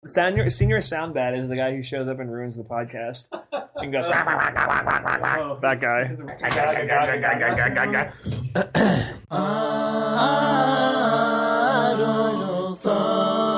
Senior Sound Bad is the guy who shows up and ruins the podcast and goes that guy. Idle thoughts.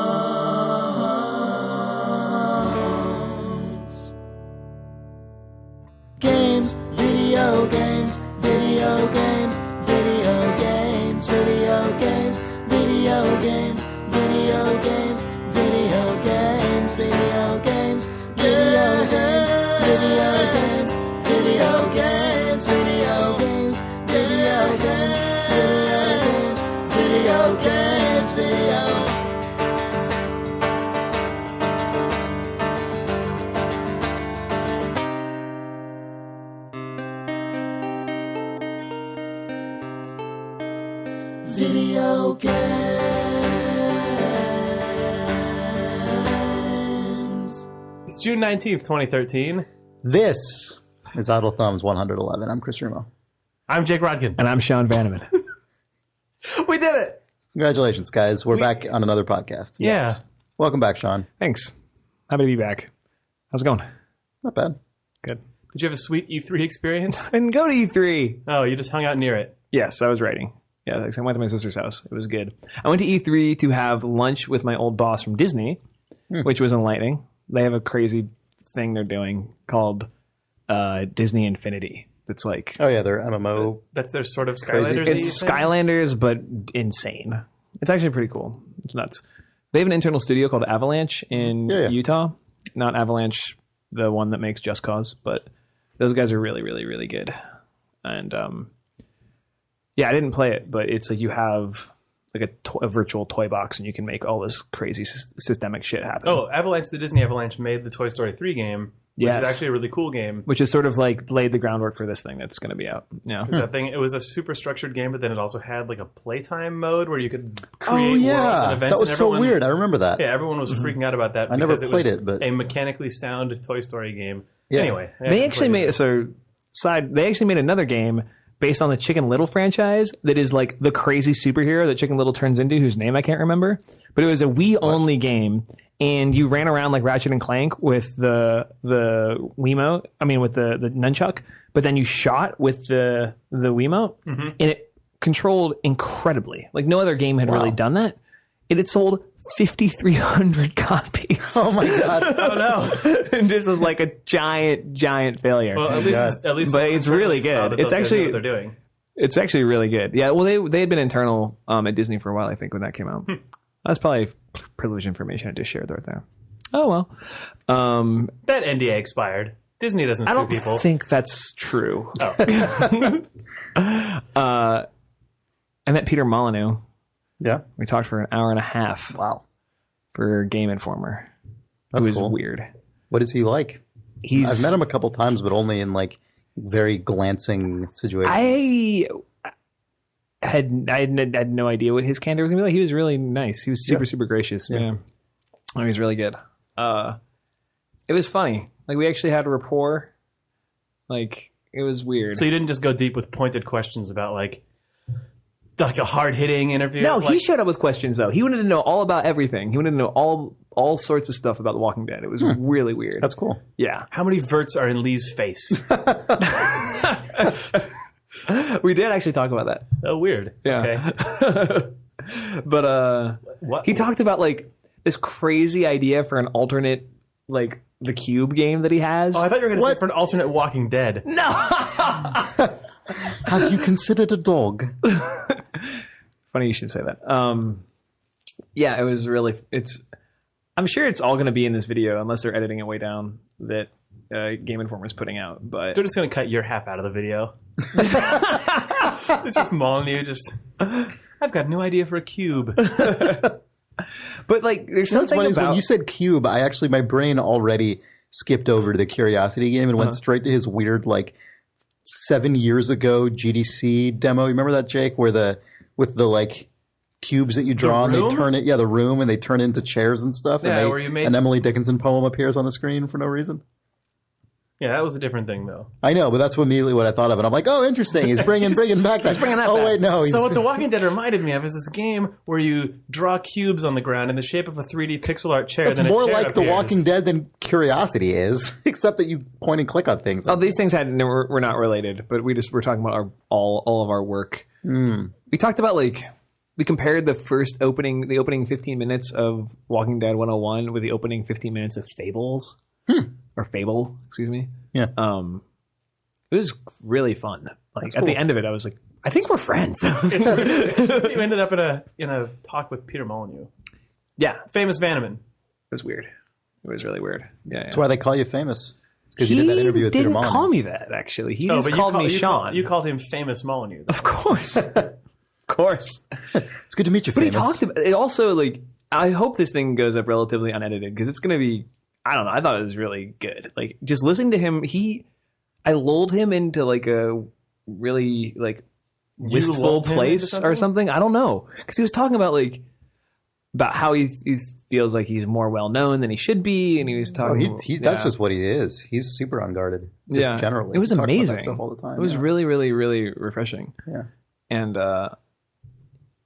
Games, video games, video games, video games, video games, video games, video games, video games, video games, video games, video games, video games, video games, video games, video games, video. Video games. It's June 19th, 2013. This is Idle Thumbs 111. I'm Chris Remo. I'm Jake Rodkin. And I'm Sean Vanneman. We did it! Congratulations, guys. We're back on another podcast. Yeah. Welcome back, Sean. Thanks. Happy to be back. How's it going? Not bad. Good. Did you have a sweet E3 experience? I didn't go to E3. Oh, you just hung out near it. Yes, I was writing. Yeah, I went to my sister's house. It was good. I went to E3 to have lunch with my old boss from Disney, which was enlightening. They have a crazy thing they're doing called Disney Infinity. It's like... Oh, yeah, they're MMO. That's their sort of Crazy. Skylanders. It's Skylanders, but insane. It's actually pretty cool. It's nuts. They have an internal studio called Avalanche in Utah. Not Avalanche, the one that makes Just Cause, but those guys are really, really, really good. And yeah, I didn't play it, but it's like you have like a virtual toy box and you can make all this crazy systemic shit happen. Oh, Avalanche, the Disney Avalanche made the Toy Story 3 game, which is actually a really cool game. Which is sort of like laid the groundwork for this thing that's going to be out. Yeah. That thing, it was a super structured game, but then it also had like a playtime mode where you could create worlds and events. That was so weird. I remember that. Yeah, everyone was freaking out about that. I never because played it was but a mechanically sound Toy Story game. Yeah. Anyway, they actually made They actually made another game based on the Chicken Little franchise that is like the crazy superhero that Chicken Little turns into, whose name I can't remember. But it was a Wii-only game, and you ran around like Ratchet and Clank with the Wiimote. I mean, with the nunchuck. But then you shot with the Wiimote, and it controlled incredibly. Like no other game had really done that. It had sold 5,300 copies. Oh my god! Oh no! And this was like a giant failure. Well, at least, but it's really good. It's actually what they're doing. It's actually really good. Yeah. Well, they had been internal at Disney for a while, I think, when that came out. That's probably privileged information I just shared right there. Oh well. That NDA expired. Disney doesn't sue people. I don't think that's true. Oh. I met Peter Molyneux. Yeah. We talked for an hour and a half. Wow. For Game Informer. That's it was cool. Weird. What is he like? I've met him a couple times, but only in like very glancing situations. I had no idea what his candor was gonna be like. He was really nice. He was super gracious. Yeah. Oh, he was really good. It was funny. Like we actually had a rapport. Like it was weird. So you didn't just go deep with pointed questions about like a hard-hitting interview? No, he showed up with questions, though. He wanted to know all about everything. He wanted to know all sorts of stuff about The Walking Dead. It was really weird. That's cool. Yeah. How many verts are in Lee's face? We did actually talk about that. Oh, weird. Yeah. Okay. But he talked about, like, this crazy idea for an alternate, like, the Cube game that he has. Oh, I thought you were going to say for an alternate Walking Dead. No! Have you considered a dog? Funny you should say that. Yeah, it was really... I'm sure it's all going to be in this video, unless they're editing it way down, that Game Informer is putting out. But they're just going to cut your half out of the video. It's just Molyneux just... I've got no idea for a cube. But, like, there's something funny about... When you said cube, my brain already skipped over to the Curiosity game and went straight to his weird, like... 7 years ago GDC demo. You remember that, Jake? Where with the like cubes that you draw and they turn it, the room, and they turn it into chairs and stuff. Yeah, and where you made an Emily Dickinson poem appears on the screen for no reason. Yeah, that was a different thing, though. I know, but that's immediately what I thought of, and I'm like, oh, interesting. He's bringing back that. He's bringing that oh back. wait, no. So what The Walking Dead reminded me of is this game where you draw cubes on the ground in the shape of a 3D pixel art chair. it's then more a chair like The appears. Walking Dead than Curiosity is, except that you point and click on things. Oh, these things were not related, but we're talking about all of our work. We talked about we compared the opening 15 minutes of Walking Dead 101 with the opening 15 minutes of Fables or Fable, excuse me. Yeah. It was really fun. At cool. the end of it, I was like, I think we're friends. You ended up in a talk with Peter Molyneux, Yeah, it famous Vanneman. was weird. It was really weird. Yeah, That's why they call you famous. Because you did that interview with Peter didn't Molyneux. call me that, actually. He just but called me Sean. You called him famous Molyneux. Of course. Of course. It's good to meet you, But famous. he talked about it also, I hope this thing goes up relatively unedited because it's going to be, I don't know, I thought it was really good. Just listening to him, I lulled him into a really wistful lulled him into place something? or something. I don't know. Because he was talking about about how he feels like he's more well known than he should be. And he was talking That's just what he is. He's super unguarded. Just generally. It was He talks about that amazing. stuff all the time. It was really, really, really refreshing. Yeah. And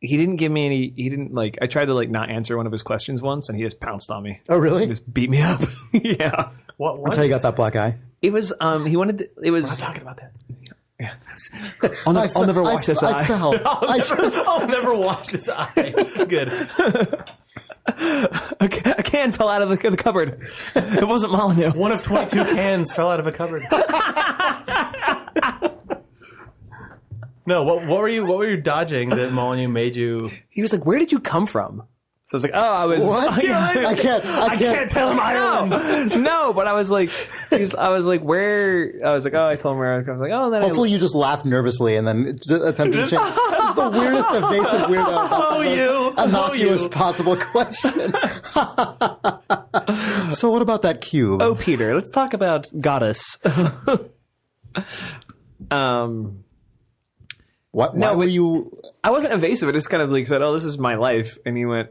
he didn't give me any. He didn't I tried to not answer one of his questions once, and he just pounced on me. Oh, really? He just beat me up. Yeah, What? That's how you got that black eye. it was. He wanted. It We're was. not talking about that. Yeah. I'll never watch this I eye. fell. I'll never watch this eye. Good. A can fell out of the cupboard. It wasn't Molyneux. One of 22 cans fell out of a cupboard. No, what were you dodging that Molyneux made you? He was like, "Where did you come from?" So I was like, "Oh, I was." What? I can't tell him Ireland. No, but I was like, I was like, "Where?" I was like, "Oh, I told him where." I was like, "Oh, then." Hopefully you just laughed nervously and then attempted to change. That's the weirdest evasive weirdo about the most innocuous possible question. So what about that cube? Oh, Peter, let's talk about Godus. Why were you... I wasn't evasive. I just kind of said, "Oh, this is my life," and he went,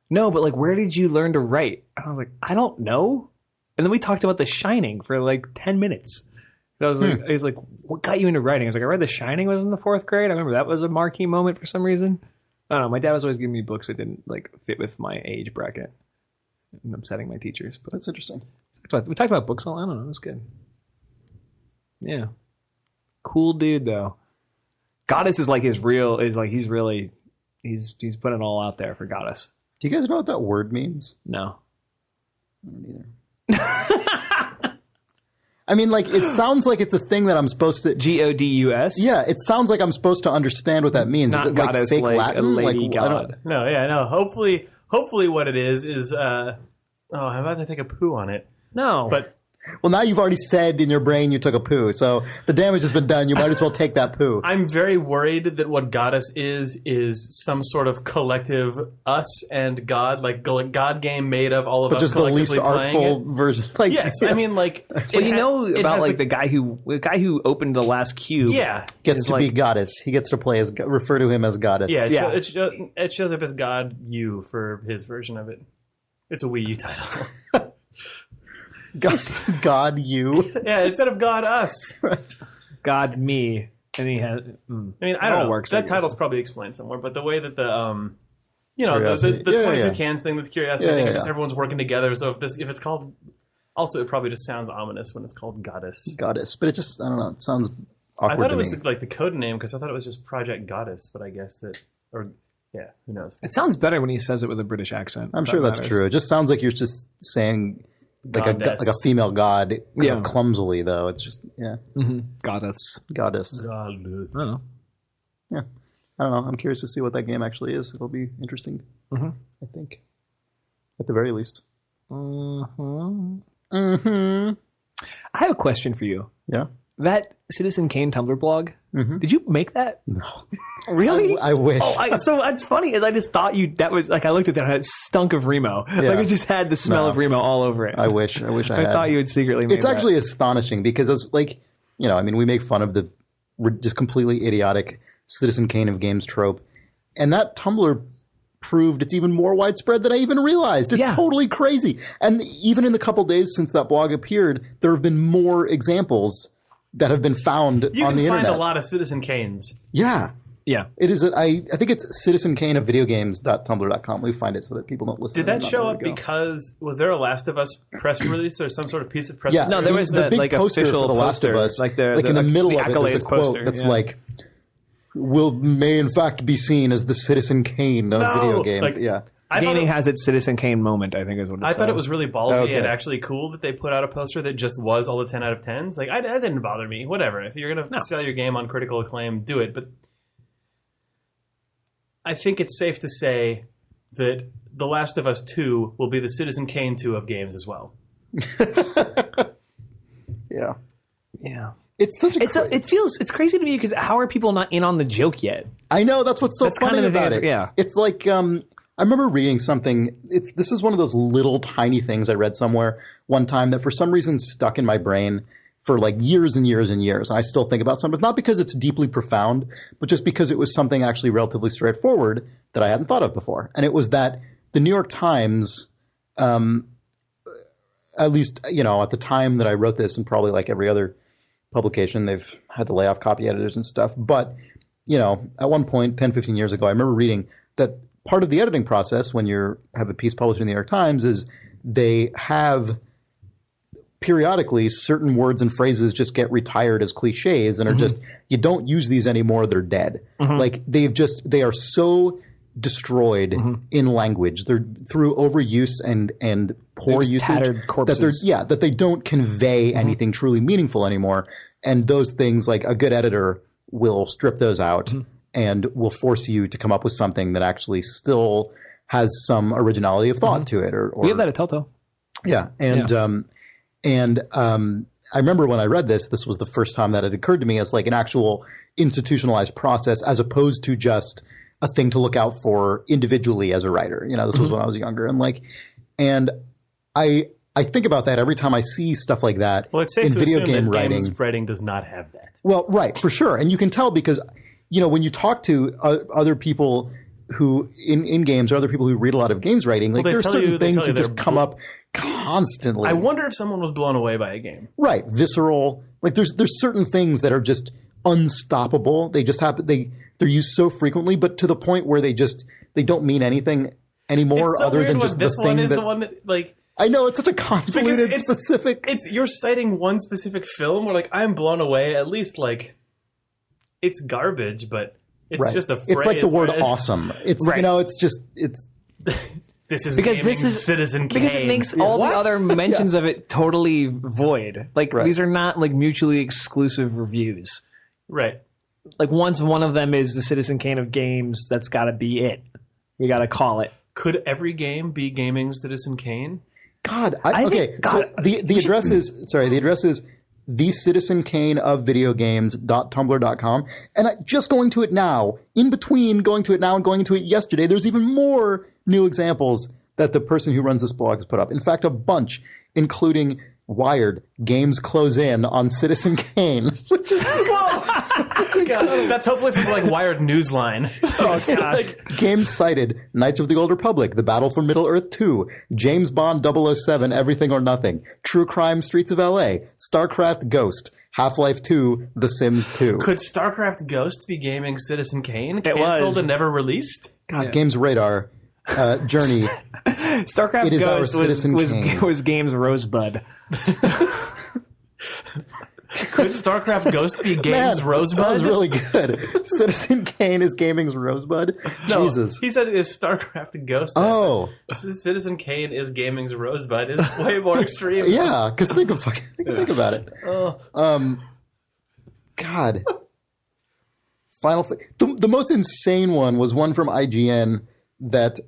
"No, but where did you learn to write?" And I was like, "I don't know." And then we talked about The Shining for 10 minutes. And I was like, he was like, "What got you into writing?" I was like, "I read The Shining when I was in the 4th grade. I remember that was a marquee moment for some reason." I don't know. My dad was always giving me books that didn't fit with my age bracket. And upsetting my teachers, but That's interesting. we talked about books all. I don't know. It was good. Yeah, cool dude though. Godus is his real. Is he's really he's putting it all out there for Godus. Do you guys know what that word means? No. I don't either. I mean, it sounds like it's a thing that I'm supposed to... Godus. Yeah, it sounds like I'm supposed to understand what that means. Not Is it goddess, fake like Latin? a lady I don't- god. No, yeah, no. Hopefully, what it is. Oh, I'm about to take a poo on it. No. But Well, now you've already said in your brain you took a poo, so the damage has been done. You might as well take that poo. I'm very worried that what Godus is some sort of collective us and God, God game made of all of But us just the collectively least playing artful it. version. Yes, I mean, well, the guy who opened the last cube. yeah, gets is to be goddess. He gets to play as refer to him as goddess. yeah, Yeah. it shows up as God U for his version of it. It's a Wii U title. God, you. Yeah, instead of God us. Right. God me, and he has. I mean, I It all don't know. works, I That guess. title's probably explained somewhere, but the way that the Curiosity. the Yeah, 22 yeah. cans thing with Curiosity, I Yeah, think yeah, just yeah. everyone's working together. So if it's called, also it probably just sounds ominous when it's called Goddess. Goddess. But it just, I don't know, it sounds I awkward thought to it was me. the code name because I thought it was just Project Goddess, but I guess that, or yeah, who knows? It sounds better when he says it with a British accent. I'm if sure that that's matters. true. It just sounds like you're just saying Goddess. like a female god, kind Yeah. of clumsily though. It's just Goddess. goddess. I don't know. Yeah, I don't know. I'm curious to see what that game actually is. It'll be interesting. I think, at the very least. I have a question for you. Yeah. That Citizen Kane Tumblr blog, did you make that? No. Really? I wish. So what's funny is I just thought that was I looked at that and it stunk of Remo. It just had the smell No. of Remo all over it. I wish I I had. thought you had secretly made It's actually astonishing because it's I mean, we make fun of the just completely idiotic Citizen Kane of games trope. And that Tumblr proved it's even more widespread than I even realized. It's totally crazy. And even in the couple days since that blog appeared, there have been more examples that have been found on the internet. You can find a lot of Citizen Kanes. Yeah. Yeah. It is. I think it's Citizen Kane of videogames.tumblr.com. We find it so that people don't listen. Did that show up because was there a Last of Us press release or some sort of piece of press? Yeah, release? No, there was the big like poster official for The Last of Us. like in the middle of it, there's a accolades quote poster, that's like, may in fact be seen as the Citizen Kane of video games. Like, Gaming has its Citizen Kane moment, I think is what it I thought it was really ballsy and actually cool that they put out a poster that just was all the 10 out of 10s. Like, that didn't bother me. Whatever. If you're going to sell your game on critical acclaim, do it. But I think it's safe to say that The Last of Us 2 will be the Citizen Kane 2 of games as well. Yeah. Yeah. It's such a it's crazy to me because how are people not in on the joke yet? I know, that's what's so funny kind of about it. Yeah. It's like I remember reading something. This is one of those little tiny things I read somewhere one time that for some reason stuck in my brain for like years and years and years. And I still think about some, not because it's deeply profound, but just because it was something actually relatively straightforward that I hadn't thought of before. And it was that the New York Times, at least, at the time that I wrote this, and probably like every other publication, they've had to lay off copy editors and stuff. But, at one point, 10, 15 years ago, I remember reading that part of the editing process when you have a piece published in the New York Times is they have periodically certain words and phrases just get retired as cliches and are just, you don't use these anymore, they're dead. Like they are so destroyed in language. They're through overuse and poor usage tattered corpses. that they don't convey anything truly meaningful anymore. And those things, like a good editor will strip those out and will force you to come up with something that actually still has some originality of thought to it. Or we have that at Telltale. Yeah. And I remember when I read this was the first time that it occurred to me as like an actual institutionalized process as opposed to just a thing to look out for individually as a writer. This was when I was younger. And I think about that every time I see stuff like that well, it's safe in to video assume game that writing. Games writing does not have that. Well, right, for sure. And you can tell because, when you talk to other people who in games or other people who read a lot of games writing, like there are certain things that just come up constantly. I wonder if someone was blown away by a game. Right. Visceral. Like there's certain things that are just unstoppable. They just happen. They're used so frequently, but to the point where they don't mean anything anymore so other than just this the thing one is that, the one that like. I know it's such a convoluted specific. It's you're citing one specific film where like I'm blown away. At least like it's garbage, but it's just a phrase. It's like the word awesome. It's it's. This is because this is Citizen Kane. Because it makes all the other mentions of it totally void. Like these are not like mutually exclusive reviews. Right. Like once one of them is the Citizen Kane of games, that's got to be it. We got to call it. Could every game be gaming Citizen Kane? God, the address is the Citizen Kane of videogames.tumblr.com. And just going to it now, in between going to it now and going to it yesterday, there's even more new examples that the person who runs this blog has put up. In fact, a bunch, including Wired, games close in on Citizen Kane. Which is, God, that's hopefully from like Wired Newsline. Oh, God. Games cited, Knights of the Old Republic, The Battle for Middle-earth 2, James Bond 007, Everything or Nothing, True Crime Streets of LA, StarCraft Ghost, Half-Life 2, The Sims 2. Could StarCraft Ghost be gaming Citizen Kane? It Canceled was. and never released? God, Games Radar, Journey. StarCraft It is our Ghost Citizen Kane. was Games Rosebud. Could StarCraft Ghost be Games Man, Rosebud? That was really good. Citizen Kane is gaming's Rosebud? No, Jesus. he said it is StarCraft Ghost. Oh. Citizen Kane is gaming's Rosebud is way more extreme. Yeah, because think about it. Oh. God. The most insane one was one from IGN that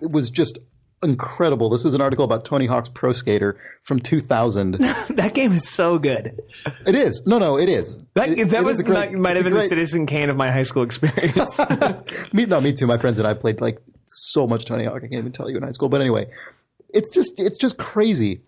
was just incredible. This is an article about Tony Hawk's Pro Skater from 2000. That game is so good. It is. No, it is. That It was is a great, might have been the great, Citizen Kane of my high school experience. me too. My friends and I played like so much Tony Hawk. I can't even tell you in high school. But anyway, it's just crazy.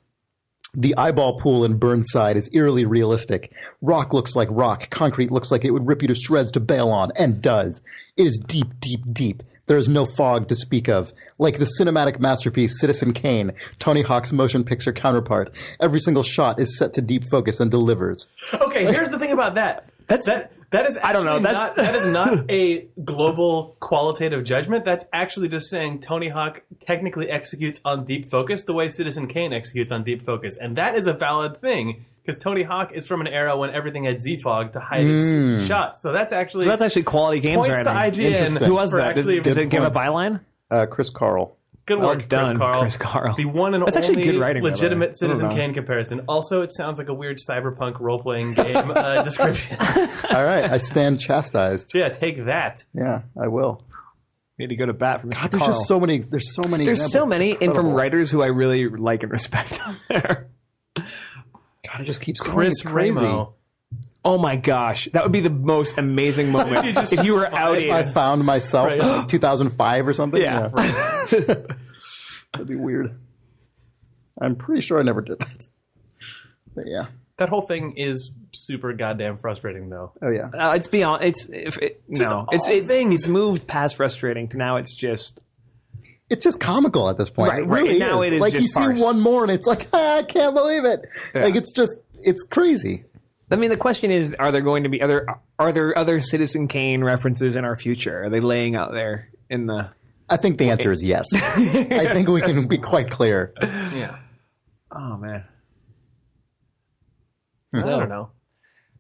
The eyeball pool in Burnside is eerily realistic. Rock looks like rock. Concrete looks like it would rip you to shreds to bail on, and does. It is deep, deep, deep. There is no fog to speak of. Like the cinematic masterpiece Citizen Kane, Tony Hawk's motion picture counterpart, every single shot is set to deep focus and delivers. Okay, here's the thing about that. That is actually I don't know. that is not a global qualitative judgment. That's actually just saying Tony Hawk technically executes on deep focus the way Citizen Kane executes on deep focus. And that is a valid thing because Tony Hawk is from an era when everything had Z-fog to hide its shots. So that's actually quality games points writing. to IGN. Who was that? Actually, Does it give a byline? Chris Carl. Good Well work, done, Chris Carl. The one and That's actually only good writing, by the way. legitimate Citizen I don't know. Kane comparison. Also, it sounds like a weird cyberpunk role-playing game description. All right, I stand chastised. Yeah, take that. Yeah, I will. Need to go to bat for Mr. God, there's Carl. just so many. There's so many. There's so examples. many, It's and from incredible. writers who I really like and respect out there. God, it just keeps going. Chris It's crazy. Ramo. Oh my gosh, that would be the most amazing moment if you were out. If I found myself in like 2005 or something. Yeah. That'd be weird. I'm pretty sure I never did that. But yeah. That whole thing is super goddamn frustrating, though. Oh yeah. It's beyond. It's moved past frustrating to now. It's just comical at this point. Right, It really right. Now is. it is like just you farce. see one more and it's like, I can't believe it. Yeah. Like it's crazy. I mean, the question is: are there going to be are there other Citizen Kane references in our future? Are they laying out there in the? I think the answer is yes. I think we can be quite clear. Yeah. Oh man. I don't know.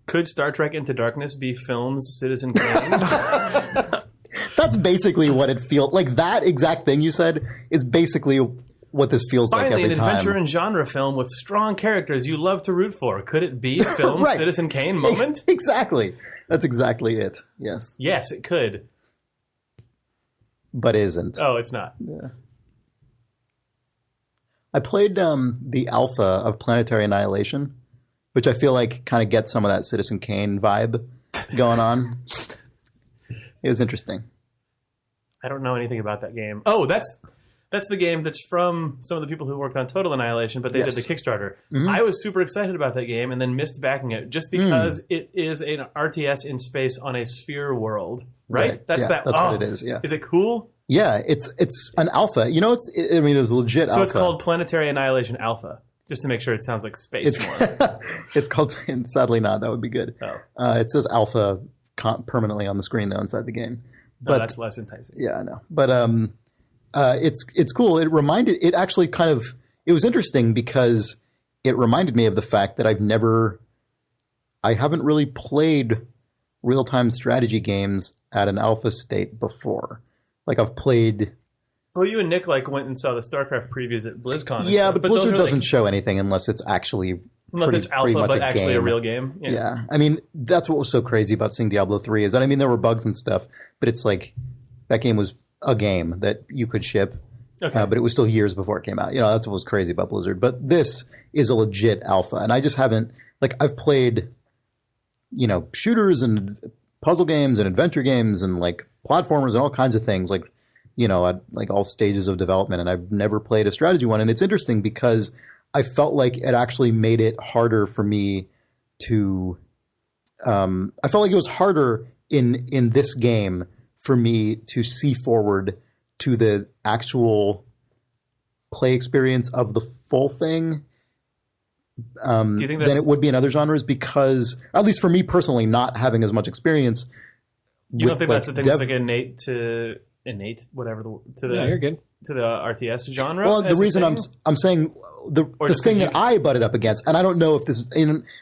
Could Star Trek Into Darkness be films Citizen Kane? That's basically what it feels like. That exact thing you said is basically what this feels Finally, like every an time. adventure and genre film with strong characters you love to root for. Could it be film Right. Citizen Kane moment? Exactly. That's exactly it. Yes. Yes, it could. But isn't. Oh, it's not. I played the alpha of Planetary Annihilation, which I feel like kind of gets some of that Citizen Kane vibe going on. It was interesting. I don't know anything about that game. Oh, that's the game that's from some of the people who worked on Total Annihilation, but they Yes. did the Kickstarter. Mm-hmm. I was super excited about that game and then missed backing it just because it is an RTS in space on a sphere world. Right? That's Yeah, that. that's oh, what it is. Yeah. Is it cool? Yeah, it's an alpha. You know, it was legit alpha. So it's called Planetary Annihilation Alpha, just to make sure it sounds like space more. It's called. Sadly, not. That would be good. Oh. It says alpha permanently on the screen though inside the game. No, But that's less enticing. yeah, I know. But it's cool. It actually kind of. It was interesting because it reminded me of the fact that I haven't really played real-time strategy games at an alpha state before. Like I've played. Well, you and Nick went and saw the StarCraft previews at BlizzCon. and Yeah, stuff, but those Blizzard are, doesn't show anything unless it's actually unless it's pretty alpha, much but actually a game. real game. Yeah, I mean that's what was so crazy about seeing Diablo 3 is that there were bugs and stuff, but it's like that game was a game that you could ship, Okay. but it was still years before it came out. That's what was crazy about Blizzard. But this is a legit alpha, and I just haven't I've played shooters and puzzle games and adventure games and platformers and all kinds of things at all stages of development, and I've never played a strategy one. And it's interesting because I felt like it actually made it harder for me to I felt like it was harder in this game for me to see forward to the actual play experience of the full thing Do you think than that's, it would be in other genres, because at least for me personally, not having as much experience. you don't with, think that's the thing dev- that's innate to whatever to the Yeah, you're good. to the RTS genre? Well, the as a reason thing? I'm saying the just thing 'cause that I butted up against, and I don't know if this is,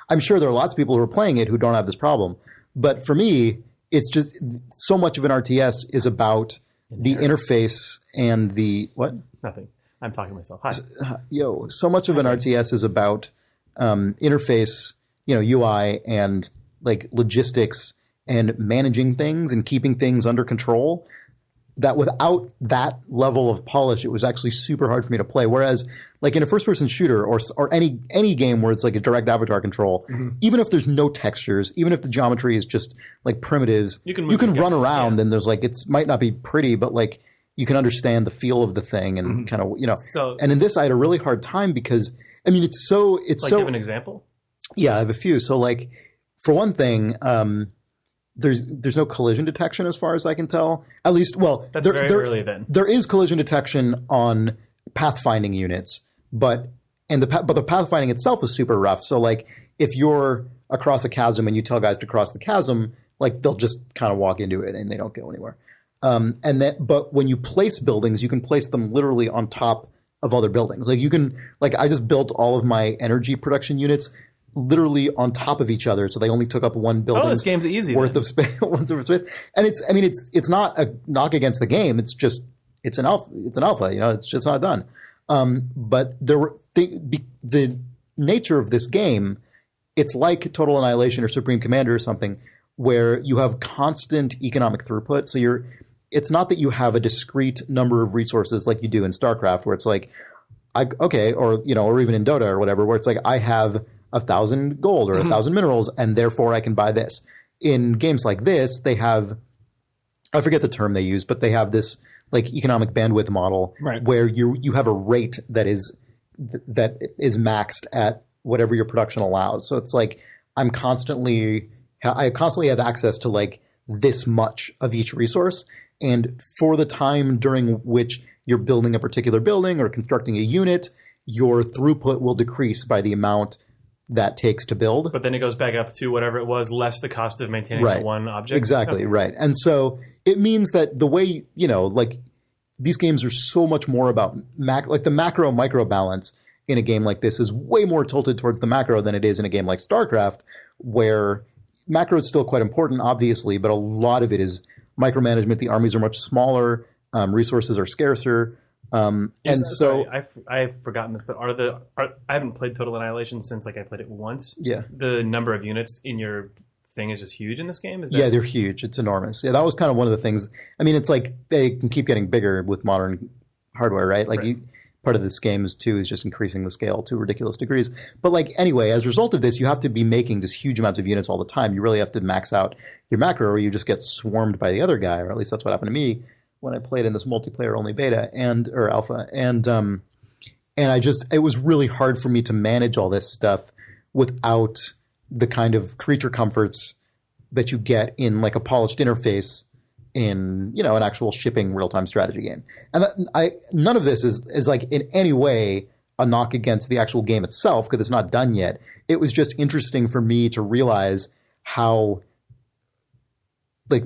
I'm sure there are lots of people who are playing it who don't have this problem, but for me, it's just so much of an RTS is about the interface and the what? Nothing. I'm talking to myself. Hi. So much of an RTS is about interface, UI and logistics and managing things and keeping things under control. That without that level of polish, it was actually super hard for me to play. Whereas, in a first-person shooter or any game where it's a direct avatar control, even if there's no textures, even if the geometry is just primitives, You can you can move run together, around yeah. and there's it might not be pretty, but you can understand the feel of the thing and kind of So- And in this, I had a really hard time because it's so Give an example. yeah, I have a few. So for one thing, there's no collision detection as far as I can tell. At least, well, That's very early then. There is collision detection on pathfinding units, but the pathfinding itself is super rough. So like if you're across a chasm and you tell guys to cross the chasm, like they'll just kind of walk into it and they don't go anywhere. But when you place buildings, you can place them literally on top of other buildings. Like you can, like I just built all of my energy production units literally on top of each other, so they only took up one building. Oh, this game's easy worth then. of space, worth of space. And it's not a knock against the game. It's just it's an alpha. You know, it's just not done. But the nature of this game, it's like Total Annihilation or Supreme Commander or something, where you have constant economic throughput. So it's not that you have a discrete number of resources like you do in StarCraft, where it's like, or even in Dota or whatever, where it's like I have 1,000 gold or 1,000 minerals, and therefore I can buy this. In games like this, they have, I forget the term they use, but they have this like economic bandwidth model, right, where you have a rate that is maxed at whatever your production allows. So it's like I constantly have access to like this much of each resource, and for the time during which you're building a particular building or constructing a unit, your throughput will decrease by the amount that takes to build. But then it goes back up to whatever it was, less the cost of maintaining that one object. Exactly, okay. Right. And so it means that the way, like these games are so much more about like the macro micro balance in a game like this is way more tilted towards the macro than it is in a game like StarCraft, where macro is still quite important, obviously, but a lot of it is micromanagement. The armies are much smaller, resources are scarcer. Sorry, I've forgotten this, but I haven't played Total Annihilation since like I played it once. Yeah. The number of units in your thing is just huge in this game? Yeah, they're huge. It's enormous. Yeah, that was kind of one of the things. I mean, it's like they can keep getting bigger with modern hardware, right? Like part of this game is just increasing the scale to ridiculous degrees. But like anyway, as a result of this, you have to be making just huge amounts of units all the time. You really have to max out your macro, or you just get swarmed by the other guy, or at least that's what happened to me when I played in this multiplayer only beta or alpha. And it was really hard for me to manage all this stuff without the kind of creature comforts that you get in like a polished interface in, an actual shipping real-time strategy game. And none of this is like in any way a knock against the actual game itself, because it's not done yet. It was just interesting for me to realize how like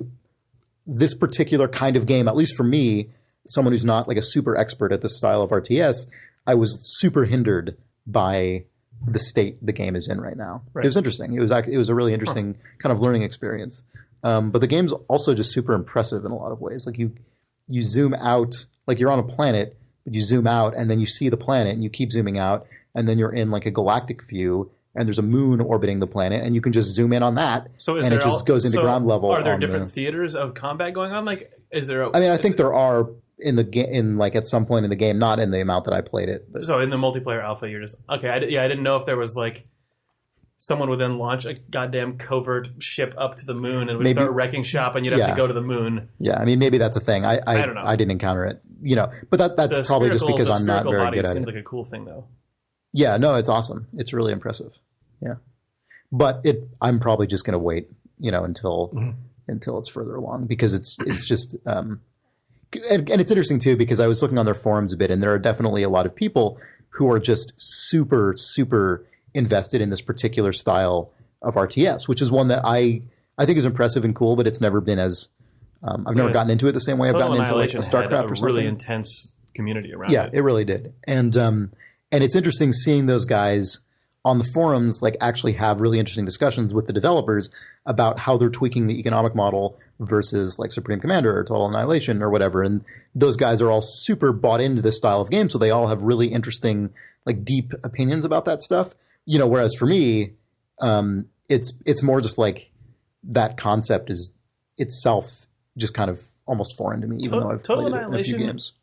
this particular kind of game, at least for me, someone who's not like a super expert at this style of RTS, I was super hindered by the state the game is in right now. Right. It was interesting. It was a really interesting kind of learning experience. But the game's also just super impressive in a lot of ways. Like you zoom out, like you're on a planet, but you zoom out and then you see the planet and you keep zooming out, and then you're in like a galactic view and there's a moon orbiting the planet, and you can just zoom in on that, and it just goes into ground level. Are there different theaters of combat going on? Like, is there? I think there are in the game, like at some point in the game, not in the amount that I played it. But. So in the multiplayer alpha, you're just okay. I didn't know if there was like someone would then launch a goddamn covert ship up to the moon and would start wrecking shop, and you'd have to go to the moon. Yeah, I mean maybe that's a thing. I don't know. I didn't encounter it, but that's probably just because I'm not very good at it. Seemed like a cool thing though. Yeah, no, it's awesome. It's really impressive. Yeah, but I'm probably just going to wait, until it's further along, because it's just and it's interesting too, because I was looking on their forums a bit, and there are definitely a lot of people who are just super, super invested in this particular style of RTS, which is one that I think is impressive and cool, but it's never been as I've never gotten into it the same way I've gotten into like a StarCraft or something. Really intense community around it. Yeah, it really did, and it's interesting seeing those guys on the forums like actually have really interesting discussions with the developers about how they're tweaking the economic model versus like Supreme Commander or Total Annihilation or whatever. And those guys are all super bought into this style of game, so they all have really interesting, like deep opinions about that stuff. Whereas for me, it's more just like that concept is itself just kind of almost foreign to me, even though I've played it in a few games.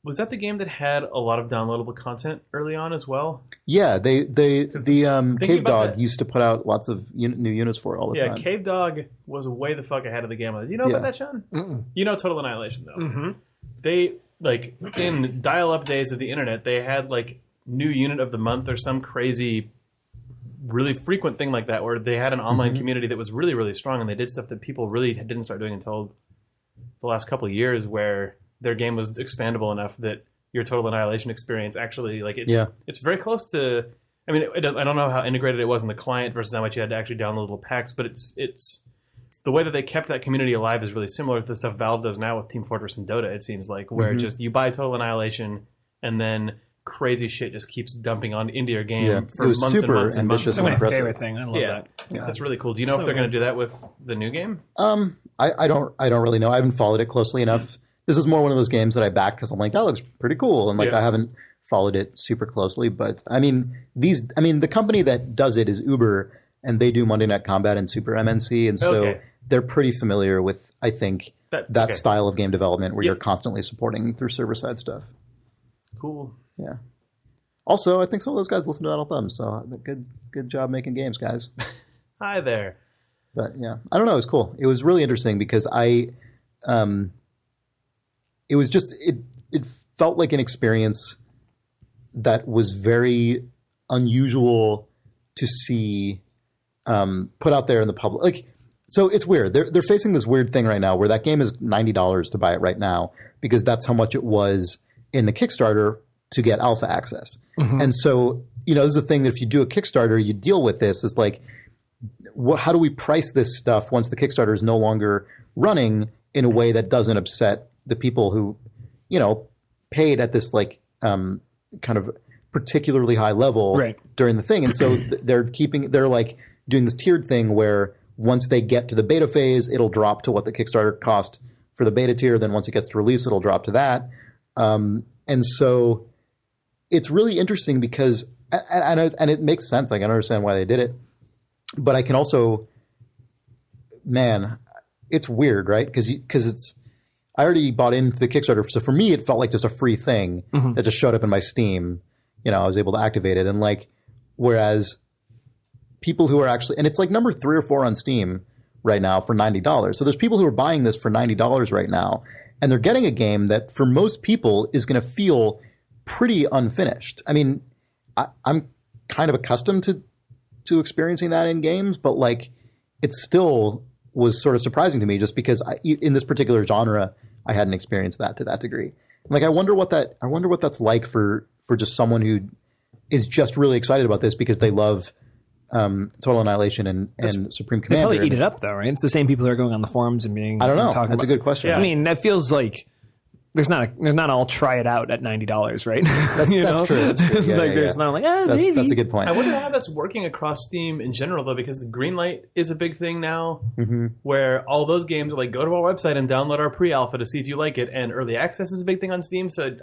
Was that the game that had a lot of downloadable content early on as well? Yeah, the Cave Dog used to put out lots of new units for it all the time. Yeah, Cave Dog was way the fuck ahead of the game. You know about that, Sean? Mm-mm. You know Total Annihilation, though. Mm-hmm. They, like, in dial-up days of the internet, they had, like, new unit of the month or some crazy really frequent thing like that where they had an online community that was really, really strong, and they did stuff that people really didn't start doing until the last couple of years, where their game was expandable enough that your Total Annihilation experience actually, like, it's very close to. I mean, I don't know how integrated it was in the client versus how much you had to actually download little packs, but it's the way that they kept that community alive is really similar to the stuff Valve does now with Team Fortress and Dota. It seems like where just you buy Total Annihilation and then crazy shit just keeps dumping on into your game for months and months and months. That's my favorite thing. I love that. Yeah, that's really cool. Do you know if they're going to do that with the new game? I don't really know. I haven't followed it closely enough. This is more one of those games that I backed because I'm like, that looks pretty cool, and I haven't followed it super closely. But I mean, the company that does it is Uber, and they do Monday Night Combat and Super MNC, and so they're pretty familiar with, I think, that style of game development where you're constantly supporting through server-side stuff. Cool. Yeah. Also, I think some of those guys listen to Idle Thumbs, so good job making games, guys. Hi there. But yeah, I don't know. It was cool. It was really interesting because it was just it felt like an experience that was very unusual to see put out there in the public. Like, so it's weird. They're facing this weird thing right now where that game is $90 to buy it right now because that's how much it was in the Kickstarter to get alpha access. And so, this is the thing that if you do a Kickstarter, you deal with this. It's like, how do we price this stuff once the Kickstarter is no longer running in a way that doesn't upset the people who, paid at this kind of particularly high level during the thing. And so they're doing this tiered thing where once they get to the beta phase, it'll drop to what the Kickstarter cost for the beta tier. Then once it gets to release, it'll drop to that. And so it's really interesting because, and it makes sense. I can understand why they did it, but I can also, it's weird, right? Because I already bought into the Kickstarter. So for me, it felt like just a free thing that just showed up in my Steam. I was able to activate it. And whereas people who are actually, and it's like number 3 or 4 on Steam right now for $90. So there's people who are buying this for $90 right now. And they're getting a game that for most people is going to feel pretty unfinished. I mean, I'm kind of accustomed to experiencing that in games, but it still was sort of surprising to me just because in this particular genre, I hadn't experienced that to that degree. I wonder what that's like for just someone who is just really excited about this because they love Total Annihilation and Supreme Commander. They probably eat it up, though, right? It's the same people who are going on the forums and being. I don't know. That's a good question. Yeah. I mean, that feels like there's not all try it out at $90, right? That's true. That's true. Yeah, there's not maybe. That's a good point. I wonder how that's working across Steam in general, though, because the Greenlight is a big thing now, where all those games are go to our website and download our pre-alpha to see if you like it, and early access is a big thing on Steam. So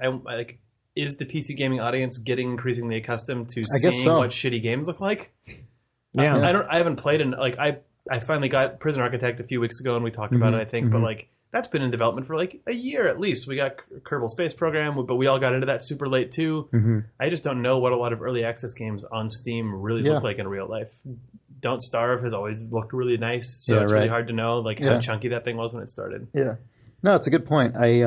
is the PC gaming audience getting increasingly accustomed to seeing what shitty games look like? Yeah, I haven't played in I finally got Prison Architect a few weeks ago and we talked about it, I think, but that's been in development for a year at least. We got Kerbal Space Program, but we all got into that super late too. I just don't know what a lot of early access games on Steam really look like in real life. Don't Starve has always looked really nice, so it's really hard to know how chunky that thing was when it started. Yeah, no, it's a good point. I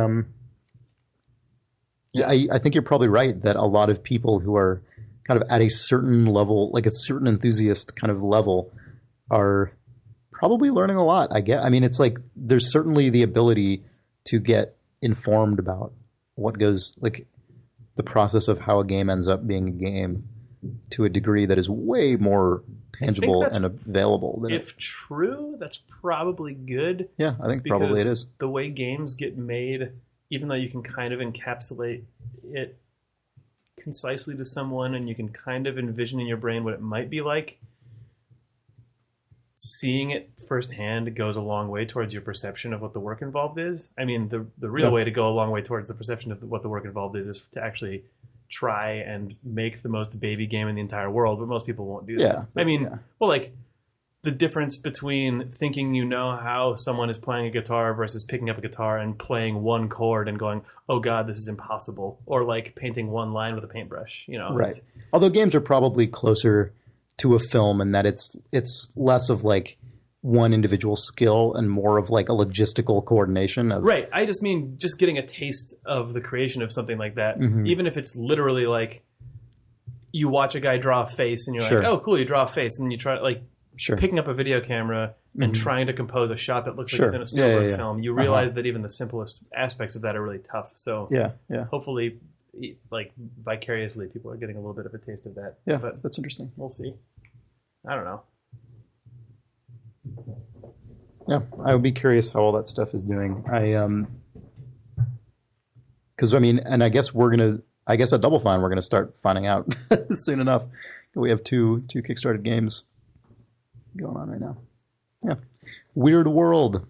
think you're probably right that a lot of people who are kind of at a certain level, like a certain enthusiast kind of level, are probably learning a lot. I mean, it's there's certainly the ability to get informed about what goes, the process of how a game ends up being a game to a degree that is way more tangible and available. If true, that's probably good. Yeah, I think probably it is. The way games get made, even though you can kind of encapsulate it concisely to someone and you can kind of envision in your brain what it might be like, seeing it firsthand goes a long way towards your perception of what the work involved is. I mean, the real way to go a long way towards the perception of what the work involved is to actually try and make the most baby game in the entire world, but most people won't do that. I mean, the difference between thinking how someone is playing a guitar versus picking up a guitar and playing one chord and going, oh God, this is impossible, or painting one line with a paintbrush, Right. Although games are probably closer to a film in that it's less of one individual skill and more of a logistical coordination of. Right. I just mean getting a taste of the creation of something like that, even if it's literally you watch a guy draw a face and you're Sure. like, oh, cool, you draw a face. And you try, like, Sure. picking up a video camera and trying to compose a shot that looks Sure. like it's in a Spielberg Yeah. film. You realize that even the simplest aspects of that are really tough. So Yeah. hopefully, like, vicariously, people are getting a little bit of a taste of that. Yeah, But that's interesting. we'll see. I don't know. Yeah, I would be curious how all that stuff is doing. Because I mean, and I guess at Double Fine we're gonna start finding out soon enough. We have two Kickstarted games going on right now. Yeah, Weird World.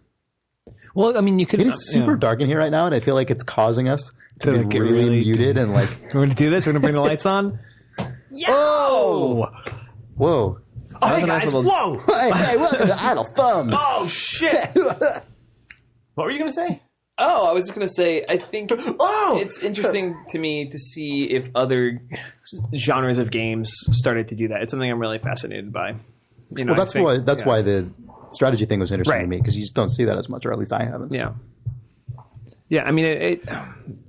Well, I mean, you could. It is super dark in here right now, and I feel like it's causing us to be get really really muted and like. We're going to do this. We're going to bring the lights on. Oh! Whoa! Oh, hey, a nice guys. little- Whoa! Hey, welcome to Idle Thumbs. Oh, shit! What were you going to say? Oh, I was just going to say, I think Oh! it's interesting to me to see if Other genres of games started to do that. It's something I'm really fascinated by. You know, Well, I think- that's why the strategy thing was interesting to Right. me, because you just don't see that as much, or at least I haven't. Yeah. Yeah, I mean, I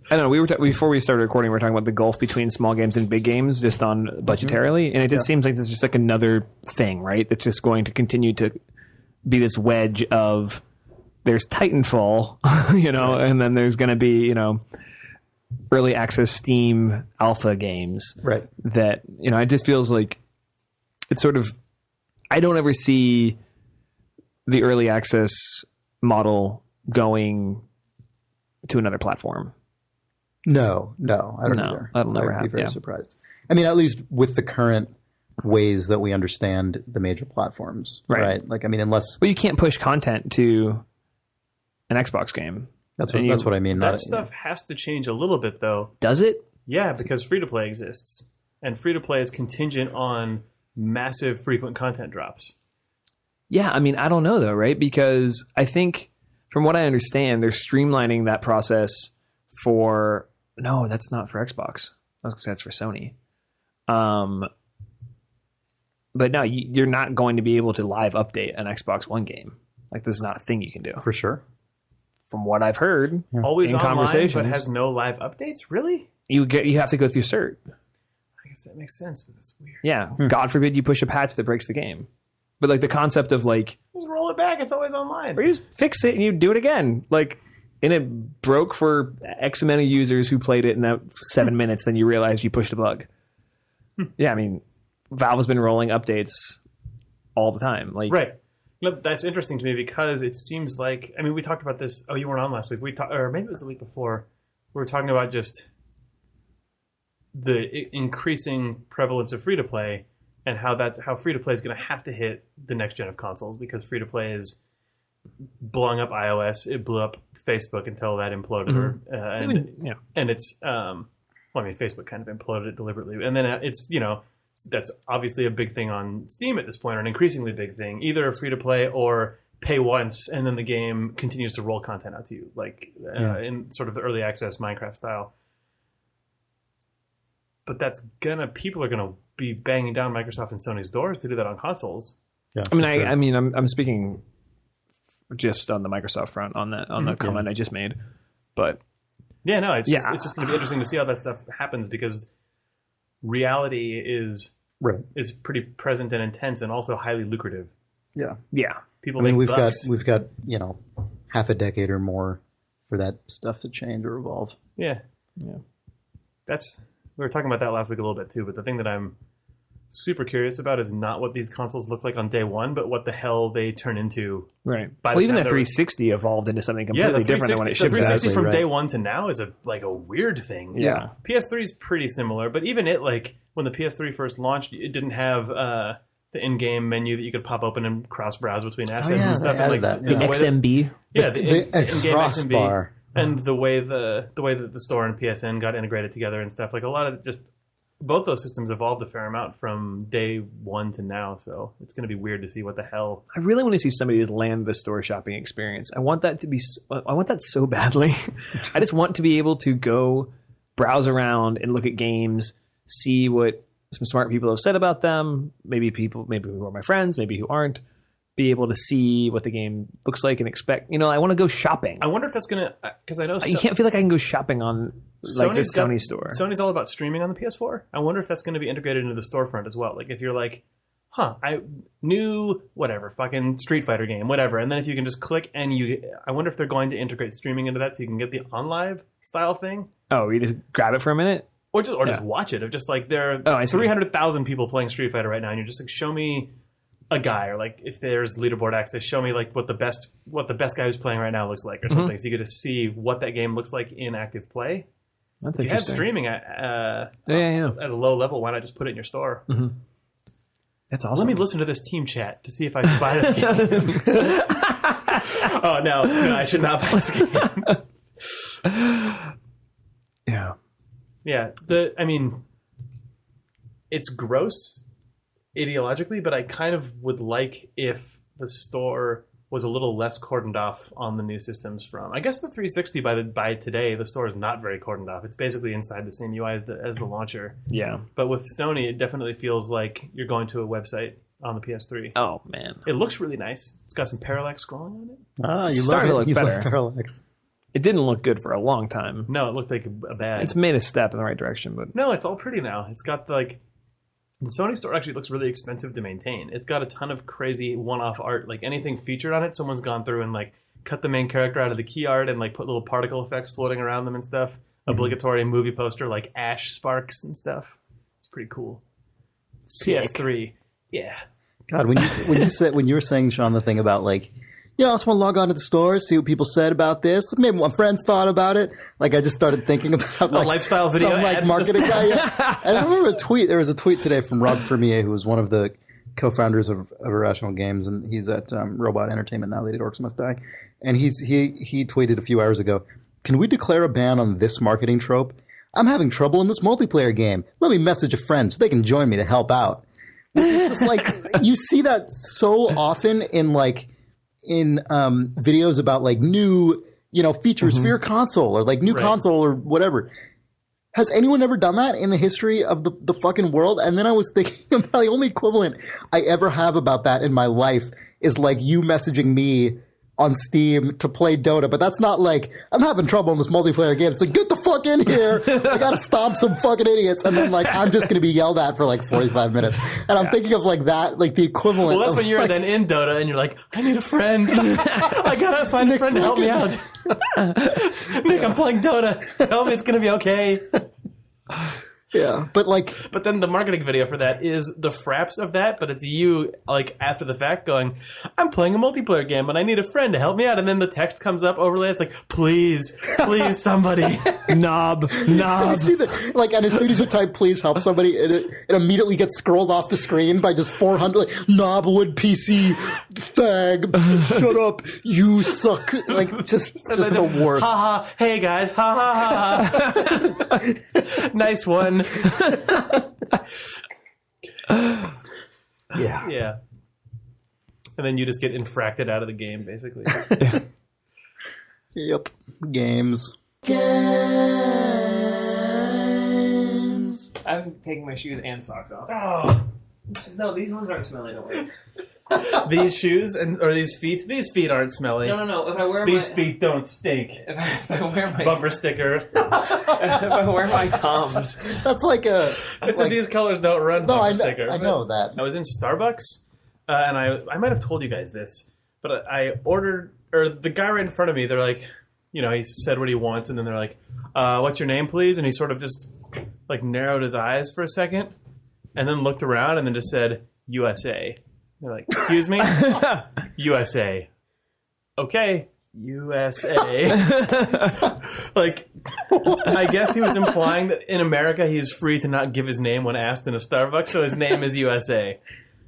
don't know. We were before we started recording, we were talking about the gulf between small games and big games, just on budgetarily, and it just seems like there's just like another thing, right? That's just going to continue to be this wedge of there's Titanfall, you know, and then there's going to be, you know, early access Steam alpha games, Right. that, you know, it just feels like it's sort of, I don't ever see the early access model going to another platform. No, I don't No, either. that'll never I would be happen, very yeah. surprised. I mean, at least with the current ways that we understand the major platforms, Right. right? Like, I mean, unless Well, you can't push content to an Xbox game. that's And what I mean. That Not, stuff has to change a little bit, though. Does it? Yeah, because free-to-play exists. And free-to-play is contingent on massive frequent content drops. Yeah, I mean, I don't know though, right? Because I think, from what I understand, they're streamlining that process for. No, that's not for Xbox. I was going to say that's for Sony. But no, you're not going to be able to live update an Xbox One game. Like, this is not a thing you can do. for sure. From what I've heard, Always in online, but conversations, has no live updates? Really? you have to go through cert. I guess that makes sense, but that's weird. Yeah, God forbid you push a patch that breaks the game. But like the concept of like, Just roll it back. It's always online. or you just fix it and you do it again. Like, and it broke for X amount of users who played it in that 7 minutes. Then you realize you pushed a bug. Yeah, I mean, Valve has been rolling updates all the time. Like, Right. No, that's interesting to me because it seems like, I mean, we talked about this. Oh, you weren't on last week. Or maybe it was the week before. We were talking about just the increasing prevalence of free to play and how free to play is going to have to hit the next gen of consoles because free to play is blowing up iOS. It blew up Facebook until that imploded, I mean, yeah. and it's well, I mean, Facebook kind of imploded it deliberately, and then it's that's obviously a big thing on Steam at this point, or an increasingly big thing, either free to play or pay once, and then the game continues to roll content out to you, like in sort of the early access Minecraft style. But people are gonna be banging down Microsoft and Sony's doors to do that on consoles. Yeah, I mean, I'm speaking just on the Microsoft front on the comment I just made, but Yeah, no, it's just going to be interesting to see how that stuff happens because reality is pretty present and intense and also highly lucrative. Yeah. People I mean, make we've bucks. got half a decade or more for that stuff to change or evolve. Yeah. We were talking about that last week a little bit too, but the thing that I'm super curious about is not what these consoles look like on day one, but what the hell they turn into. right. By Well, the even time the they're- 360 evolved into something Yeah, completely the different than when it 360, the shipped. 360 Exactly, from right. day one to now is a weird thing. Yeah. PS3 is pretty similar, but even it, like when the PS3 first launched, it didn't have the in-game menu that you could pop open and cross-browse between assets yeah, and stuff. they And, like, added that, the yeah. way that- XMB. yeah, The in-game crossbar. and the way that the store and PSN got integrated together and stuff. Like a lot of just both those systems evolved a fair amount from day one to now. So it's going to be weird to see what the hell. I really want to see somebody just land the store shopping experience. I want that so badly. I just want to be able to go browse around and look at games, see what some smart people have said about them. Maybe who are my friends, maybe who aren't. be able to see what the game looks like and expect. I want to go shopping. I wonder if that's gonna, because I know You can't feel like I can go shopping on like this Sony store. Sony's all about streaming on the PS4. I wonder if that's going to be integrated into the storefront as well. Like if you're like, I new whatever fucking Street Fighter game, whatever, and then if you can just click and I wonder if they're going to integrate streaming into that so you can get the on live style thing. Oh, you just grab it for a minute, or just watch it. Of just like there are 300,000 people playing Street Fighter right now, and you're just like, show me a guy, or like if there's leaderboard access, show me like what the best guy who's playing right now looks like, or something, so you get to see what that game looks like in active play. That's if you have interesting. streaming at a low level, why not just put it in your store? Mm-hmm. That's awesome. Let me listen to this team chat to see if I can buy this game. Oh no, I should not buy this game. Yeah. I mean, it's gross ideologically, but I kind of would like if the store was a little less cordoned off on the new systems from. I guess the 360 by today, the store is not very cordoned off. It's basically inside the same UI as the launcher. Yeah. But with Sony, it definitely feels like you're going to a website on the PS3. Oh man, it looks really nice. It's got some parallax scrolling on it. You starting to love it. look You better. love parallax. It didn't look good for a long time. No, it looked like a bad. It's made a step in the right direction, but no, it's all pretty now. It's got the Sony store actually looks really expensive to maintain. It's got a ton of crazy one-off art. Like anything featured on it, someone's gone through and like cut the main character out of the key art and like put little particle effects floating around them and stuff. Obligatory movie poster like ash sparks and stuff. It's pretty cool. PS3, yeah. God, when you were saying, Sean, the thing about like, I just want to log on to the store, see what people said about this. Maybe my friends thought about it. Like, I just started thinking about like lifestyle video some like marketing guy. Yeah. And I remember there was a tweet today from Rob Fermier, who was one of the co-founders of Irrational Games, and he's at Robot Entertainment now. They did Orcs Must Die, and he tweeted a few hours ago, "Can we declare a ban on this marketing trope? I'm having trouble in this multiplayer game. Let me message a friend so they can join me to help out." It's just like you see that so often in videos about like new features for your console, or like new console or whatever. Has anyone ever done that in the history of the fucking world? And then I was thinking about the only equivalent I ever have about that in my life is like you messaging me on Steam to play Dota, but that's not like, I'm having trouble in this multiplayer game. It's like, get the fuck in here. I gotta stomp some fucking idiots. And then like, I'm just gonna be yelled at for like 45 minutes. And I'm thinking of like that, like the equivalent. Well, that's when you're like, then in Dota and you're like, I need a friend. I gotta find a friend to help me out. Nick, I'm playing Dota. Tell me it's gonna be okay. Yeah, but then the marketing video for that is the fraps of that, but it's you like after the fact going, I'm playing a multiplayer game and I need a friend to help me out, and then the text comes up overlay. It's like, please somebody, knob. You see that, like, and as soon as you type "please help somebody," it immediately gets scrolled off the screen by just 400 like, knobwood PC fag. Shut up, you suck. Like just the worst. Ha ha. Hey guys. Ha ha ha. Nice one. Yeah. And then you just get infracted out of the game, basically. Yep. Games. I'm taking my shoes and socks off. Oh. No, these ones aren't smelly. Don't worry. These shoes or these feet? These feet aren't smelly. No. If I wear these feet don't stink. If I wear my Bumper sticker. if I wear my Toms, That's like a. It's like, these colors don't run. No, bumper sticker. I know that. I was in Starbucks, and I might have told you guys this, but I ordered, or the guy right in front of me, they're like, he said what he wants, and then they're like, what's your name, please? And he sort of just like narrowed his eyes for a second, and then looked around, and then just said, USA. They're like, excuse me? USA. Okay. USA. Like, I guess he was implying that in America he's free to not give his name when asked in a Starbucks, so his name is USA.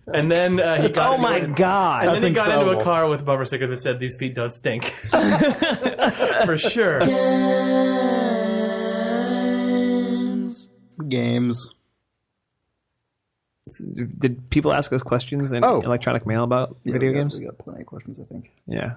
And then he got oh my god! And then he got into a incredible. car with a bumper sticker that said, "These feet don't stink." For sure. Games. Did people ask us questions in electronic mail about video games? We got plenty of questions, I think. Yeah.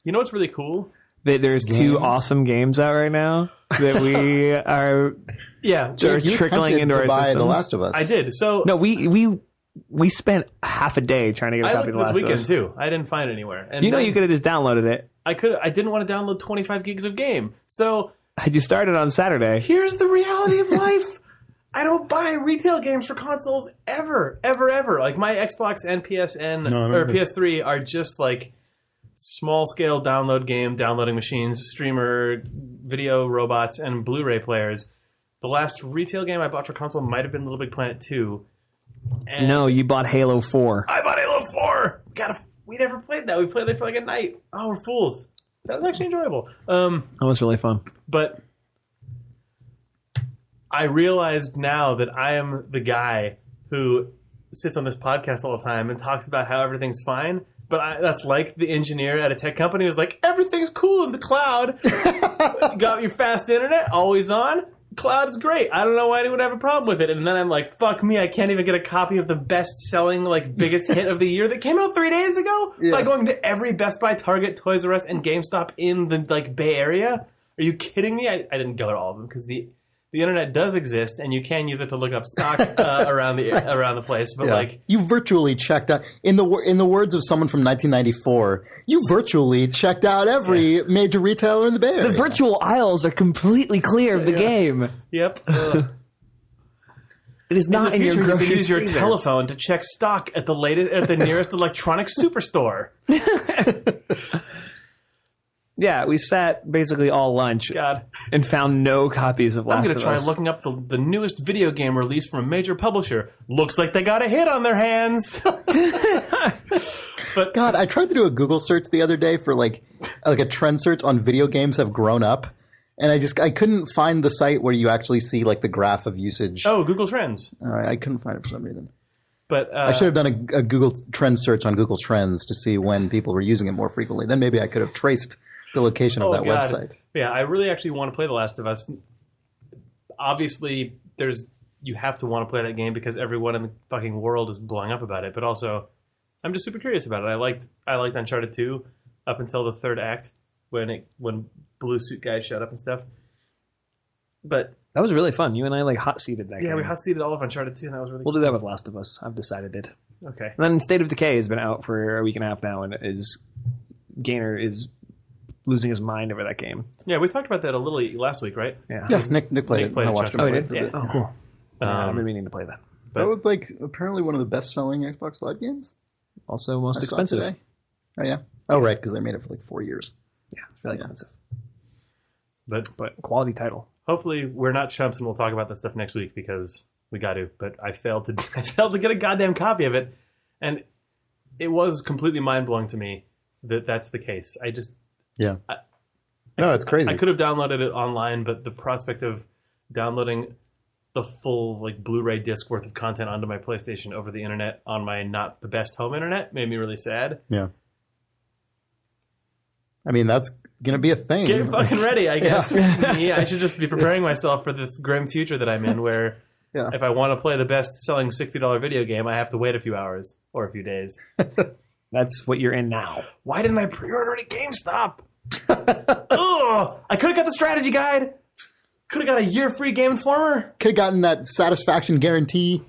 You know what's really cool? There's two awesome games out right now that we are Yeah. are You trickling attempted into to our buy systems. The Last of Us. I did. So No, we we spent half a day trying to get a I copy looked of this The Last of weekend Us. too. I didn't find it anywhere. And You know, then you could have just downloaded it. I didn't want to download 25 gigs of game. So Had you started on Saturday? here's the reality of life. I don't buy retail games for consoles ever. Like my Xbox and PSN or PS3 are just like small scale downloading machines, streamer, video robots, and Blu-ray players. The last retail game I bought for console might have been Little Big Planet 2. And No, you bought Halo 4. I bought Halo 4. We never played that. We played it for like a night. Oh, we're fools. That was actually enjoyable. That was really fun. But I realized now that I am the guy who sits on this podcast all the time and talks about how everything's fine. But that's like the engineer at a tech company who's like, everything's cool in the cloud. Got your fast internet, always on. Cloud is great. I don't know why anyone would have a problem with it. And then I'm like, fuck me, I can't even get a copy of the best-selling, like, biggest hit of the year that came out 3 days ago by going to every Best Buy, Target, Toys R Us, and GameStop in the, like, Bay Area. Are you kidding me? I didn't go to all of them because the internet does exist, and you can use it to look up stock around the place. But like, you virtually checked out in the words of someone from 1994. You virtually checked out every major retailer in the Bay Area. The virtual aisles are completely clear of the game. yep. It is not in your you grocery can use your freezer. telephone to check stock at the nearest electronic superstore. Yeah, we sat basically all lunch God, and found no copies of I'm Last going of to try Us. looking up the newest video game release from a major publisher. Looks like they got a hit on their hands. But God, I tried to do a Google search the other day for like a trend search on video games have grown up, and I couldn't find the site where you actually see like the graph of usage. oh, Google Trends. I couldn't find it for some reason. But I should have done a Google Trend search on Google Trends to see when people were using it more frequently. Then maybe I could have traced the location of that God. website. Yeah, I really actually want to play The Last of Us. Obviously, you have to want to play that game because everyone in the fucking world is blowing up about it. But also, I'm just super curious about it. I liked Uncharted 2 up until the third act when Blue Suit guys showed up and stuff. But That was really fun. You and I like hot seated that game. yeah, we hot seated all of Uncharted 2, and that was really We'll do that with Last of Us. I've decided it. okay. And then State of Decay has been out for a week and a half now, and Gainer is losing his mind over that game. Yeah, we talked about that a little last week, right? Yeah. Yes, Nick played it. played I it, watched Chuck. him Oh, play he it. did? for Yeah. the- Oh, cool. I've been meaning to play that. That was like apparently one of the best-selling Xbox Live games. Also, most I saw expensive. today. Oh yeah. Oh right, because they made it for like 4 years. Yeah, it's really expensive. But Quality title. hopefully we're not chumps and we'll talk about this stuff next week because we got to. But I failed to get a goddamn copy of it, and it was completely mind blowing to me that that's the case. Yeah. No, it's crazy. I could have downloaded it online, but the prospect of downloading the full like Blu-ray disc worth of content onto my PlayStation over the internet on my not the best home internet made me really sad. Yeah. I mean, that's gonna be a thing. Get fucking ready, I guess. Yeah, I should just be preparing myself for this grim future that I'm in where Yeah. if I want to play the best-selling $60 video game, I have to wait a few hours or a few days. That's what you're in now. Why didn't I pre-order it at GameStop? Ugh! I could have got the strategy guide. Could have got a year free Game Informer. Could have gotten that satisfaction guarantee.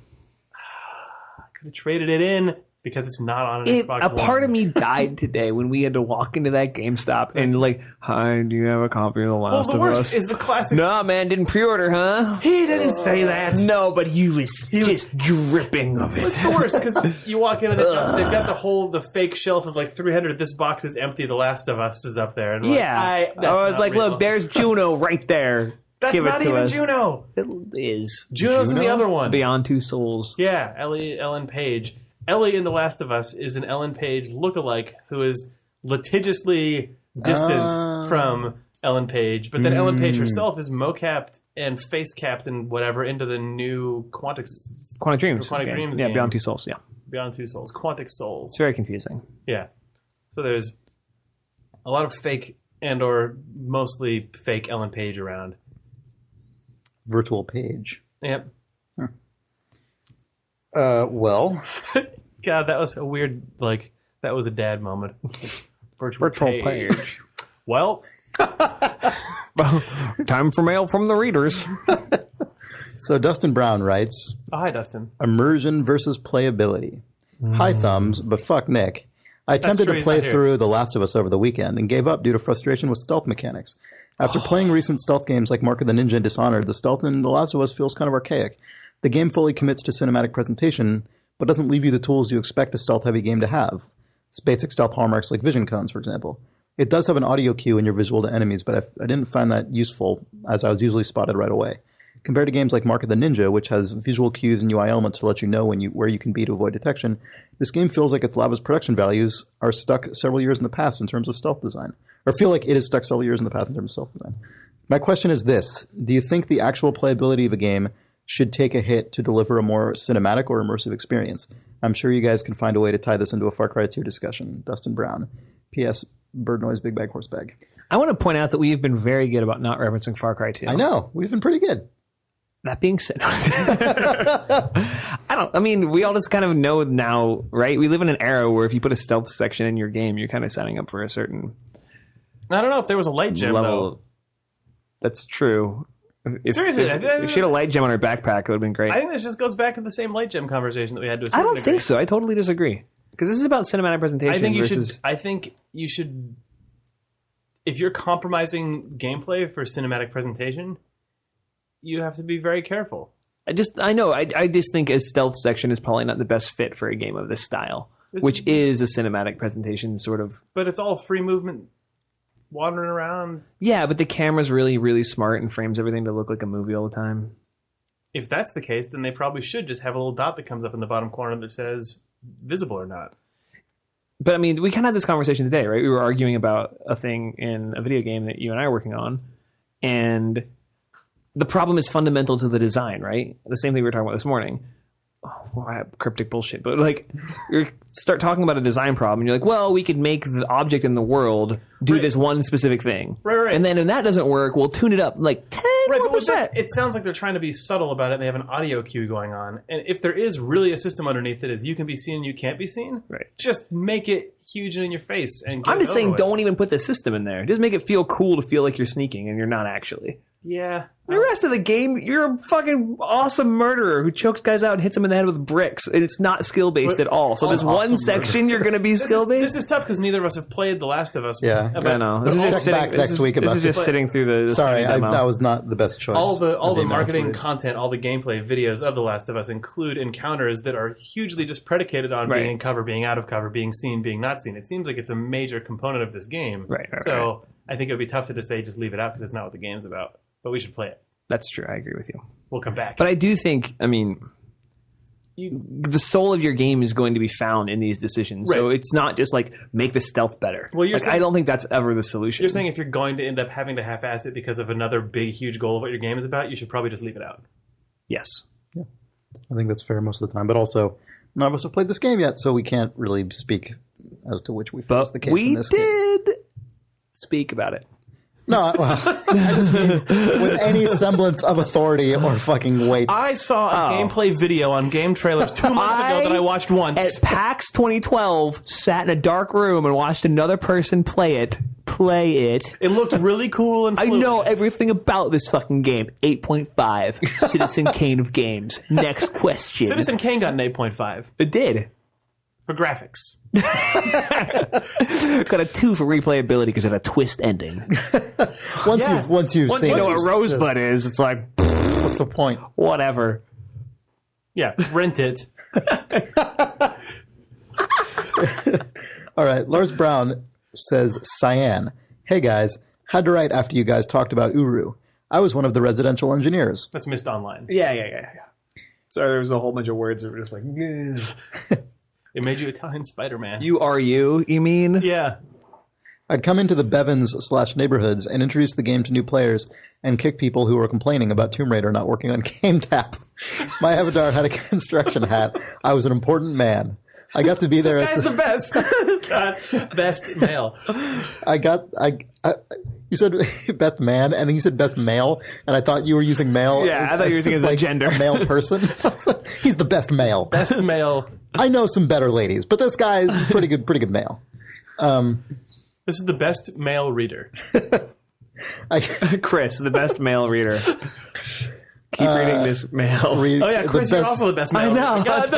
Could have traded it in because it's not on an Xbox A One. part of me died today when we had to walk into that GameStop and like, hi, do you have a copy of The Well, Last the of worst Us? is the classic. No, man, didn't pre-order, huh? He didn't say that. No, but he was just dripping of it. It's the worst because you walk in and they've got the fake shelf of like 300. This box is empty. The Last of Us is up there. And I'm Yeah. like, I that's was not like, real. look, there's Juno right there. That's Give it not to even us. Juno. It is. Juno's in the Juno? other one. Beyond Two Souls. Yeah, Ellen Page. Ellie in The Last of Us is an Ellen Page lookalike who is litigiously distant from Ellen Page, but then Ellen Page herself is mocapped and face capped and whatever into the new Quantic Dreams. Quantic game. Dreams Yeah, game. Beyond Two Souls, yeah. Beyond Two Souls, Quantic Souls. It's very confusing. Yeah. So there's a lot of fake and or mostly fake Ellen Page around. Virtual page. Yep. Well, God, that was a weird, like, that was a dad moment. Virtual page. Well, Time for mail from the readers. So Dustin Brown writes, Oh, hi, Dustin. immersion versus playability. High thumbs, but fuck Nick. I attempted true, to he's play not here. through The Last of Us over the weekend and gave up due to frustration with stealth mechanics. After playing recent stealth games like Mark of the Ninja and Dishonored, the stealth in The Last of Us feels kind of archaic. The game fully commits to cinematic presentation, but doesn't leave you the tools you expect a stealth-heavy game to have. It's basic stealth hallmarks like vision cones, for example. It does have an audio cue in your visual to enemies, but I didn't find that useful, as I was usually spotted right away. Compared to games like Mark of the Ninja, which has visual cues and UI elements to let you know where you can be to avoid detection, this game feels like its lava's production values are stuck several years in the past in terms of stealth design. Or feel like it is stuck several years in the past in terms of stealth design. My question is this. Do you think the actual playability of a game should take a hit to deliver a more cinematic or immersive experience? I'm sure you guys can find a way to tie this into a Far Cry 2 discussion. Dustin Brown. P.S. Bird noise, big bag, horse bag. I want to point out that we have been very good about not referencing Far Cry 2. I know. We've been pretty good. That being said, we all just kind of know now, right? We live in an era where if you put a stealth section in your game, you're kind of signing up for a certain I don't know if there was a light gem, level. though. That's true. Seriously, if she had a light gem on her backpack, it would have been great. I think this just goes back to the same light gem conversation that we had to a I certain don't degree. think so. I totally disagree. Because this is about cinematic presentation I think you should. If you're compromising gameplay for cinematic presentation, you have to be very careful. I just think a stealth section is probably not the best fit for a game of this style, which is a cinematic presentation sort of. But it's all free movement, wandering around. Yeah, but the camera's really, really smart and frames everything to look like a movie all the time. If that's the case, then they probably should just have a little dot that comes up in the bottom corner that says visible or not. But I mean, we kind of had this conversation today, right? We were arguing about a thing in a video game that you and I are working on, and the problem is fundamental to the design, right? The same thing we were talking about this morning. Oh, cryptic bullshit. But like, you start talking about a design problem, and you're like, well, we could make the object in the world do this one specific thing. Right. And then when that doesn't work, we'll tune it up like 10 more percent. It sounds like they're trying to be subtle about it, and they have an audio cue going on. And if there is really a system underneath that is you can be seen, you can't be seen, Right. just make it huge and in your face. And get I'm just it saying, over with. don't even put the system in there. Just make it feel cool to feel like you're sneaking, and you're not actually. Yeah. The rest of the game, you're a fucking awesome murderer who chokes guys out and hits them in the head with bricks, and it's not skill-based at all. So there's one section you're going to be skill-based? This is tough because neither of us have played The Last of Us. Yeah. But I know. This is just check back next week This about is just it. sitting through the Sorry, Sony demo. that was not the best choice. all the of marketing announcement. content, all the gameplay videos of The Last of Us include encounters that are hugely just predicated on Right. being in cover, being out of cover, being seen, being not seen. It seems like it's a major component of this game. Right. So I think it would be tough to just say just leave it out because it's not what the game's about. But we should play it. That's true. I agree with you. We'll come back. But I do think, I mean, the soul of your game is going to be found in these decisions. So Right. it's not just like make the stealth better. Well, you're Like, saying- I don't think that's ever the solution. You're saying if you're going to end up having to half-ass it because of another big, huge goal of what your game is about, you should probably just leave it out. Yes. I think that's fair most of the time. But also, none of us have played this game yet, so we can't really speak as to which we feel is the case in We this game. did speak about it. No, well, I just mean with any semblance of authority or fucking weight. I saw a gameplay video on Game Trailers 2 months ago that I watched once. At PAX 2012, sat in a dark room and watched another person play it. It looked really cool and I fluid. know everything about this fucking game. 8.5. Citizen Kane of games. Next question. Citizen Kane got an 8.5 It did. for graphics. Got a 2 for replayability because it had a twist ending. Once Yeah. you've Once seen you You know it, what Rosebud is? It's like, what's the point? whatever. Yeah, rent it. All right, Lars Brown says, Cyan. Hey guys, had to write after you guys talked about Uru. I was one of the residential engineers. That's missed online. Yeah. So there was a whole bunch of words that were just like, "Ugh." It made you Italian Spider-Man. you mean? Yeah. I'd come into the Bevins/neighborhoods and introduce the game to new players and kick people who were complaining about Tomb Raider not working on Game Tap. My avatar had a construction hat. I was an important man. I got to be there. This guy's the best. God, best male. You said best man, and then you said best male, and I thought you were using male. Yeah, I thought you were using it as a gender. A male person. He's the best male. Best male. I know some better ladies, but this guy is pretty good male. This is the best male reader. Chris, the best male reader. keep reading this mail. Oh yeah, Chris, you're also the best man. I know. God,